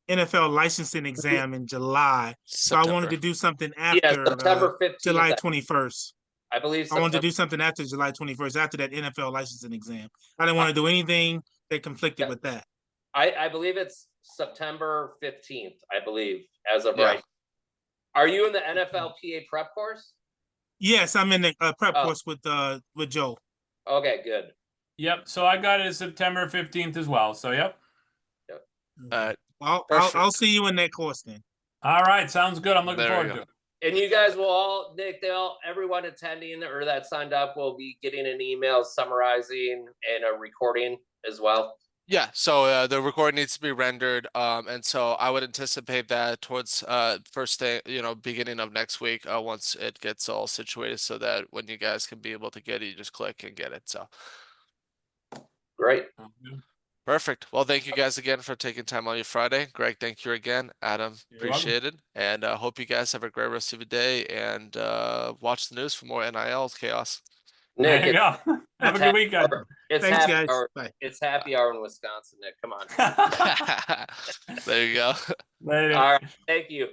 S9: NFL licensing exam in July. So I wanted to do something after
S8: September 15th,
S9: July 21st.
S8: I believe
S9: I wanted to do something after July 21st, after that NFL licensing exam. I didn't want to do anything that conflicted with that.
S8: I believe it's September 15th, I believe, as of right. Are you in the NFLPA prep course?
S9: Yes, I'm in the prep
S8: Oh.
S9: course with Joe.
S8: Okay, good.
S2: Yep. So I got it September 15th as well. So yep.
S9: I'll see you in that course then.
S2: All right, sounds good. I'm looking forward to it.
S8: And you guys will all, Nick, everyone attending or that signed up will be getting an email summarizing and a recording as well.
S1: Yeah, so the recording needs to be rendered, and so I would anticipate that towards first day, beginning of next week, once it gets all situated, so that when you guys can be able to get it, you just click and get it. So
S8: great.
S1: Perfect. Well, thank you guys again for taking time on your Friday. Greg, thank you again. Adam, appreciate it. And hope you guys have a great rest of your day and watch the news for more NIL chaos.
S2: Nick, there you go. Have a good weekend.
S8: Thanks, guys. It's happy hour in Wisconsin, Nick. Come on.
S1: There you go.
S2: Later.
S8: All right. Thank you.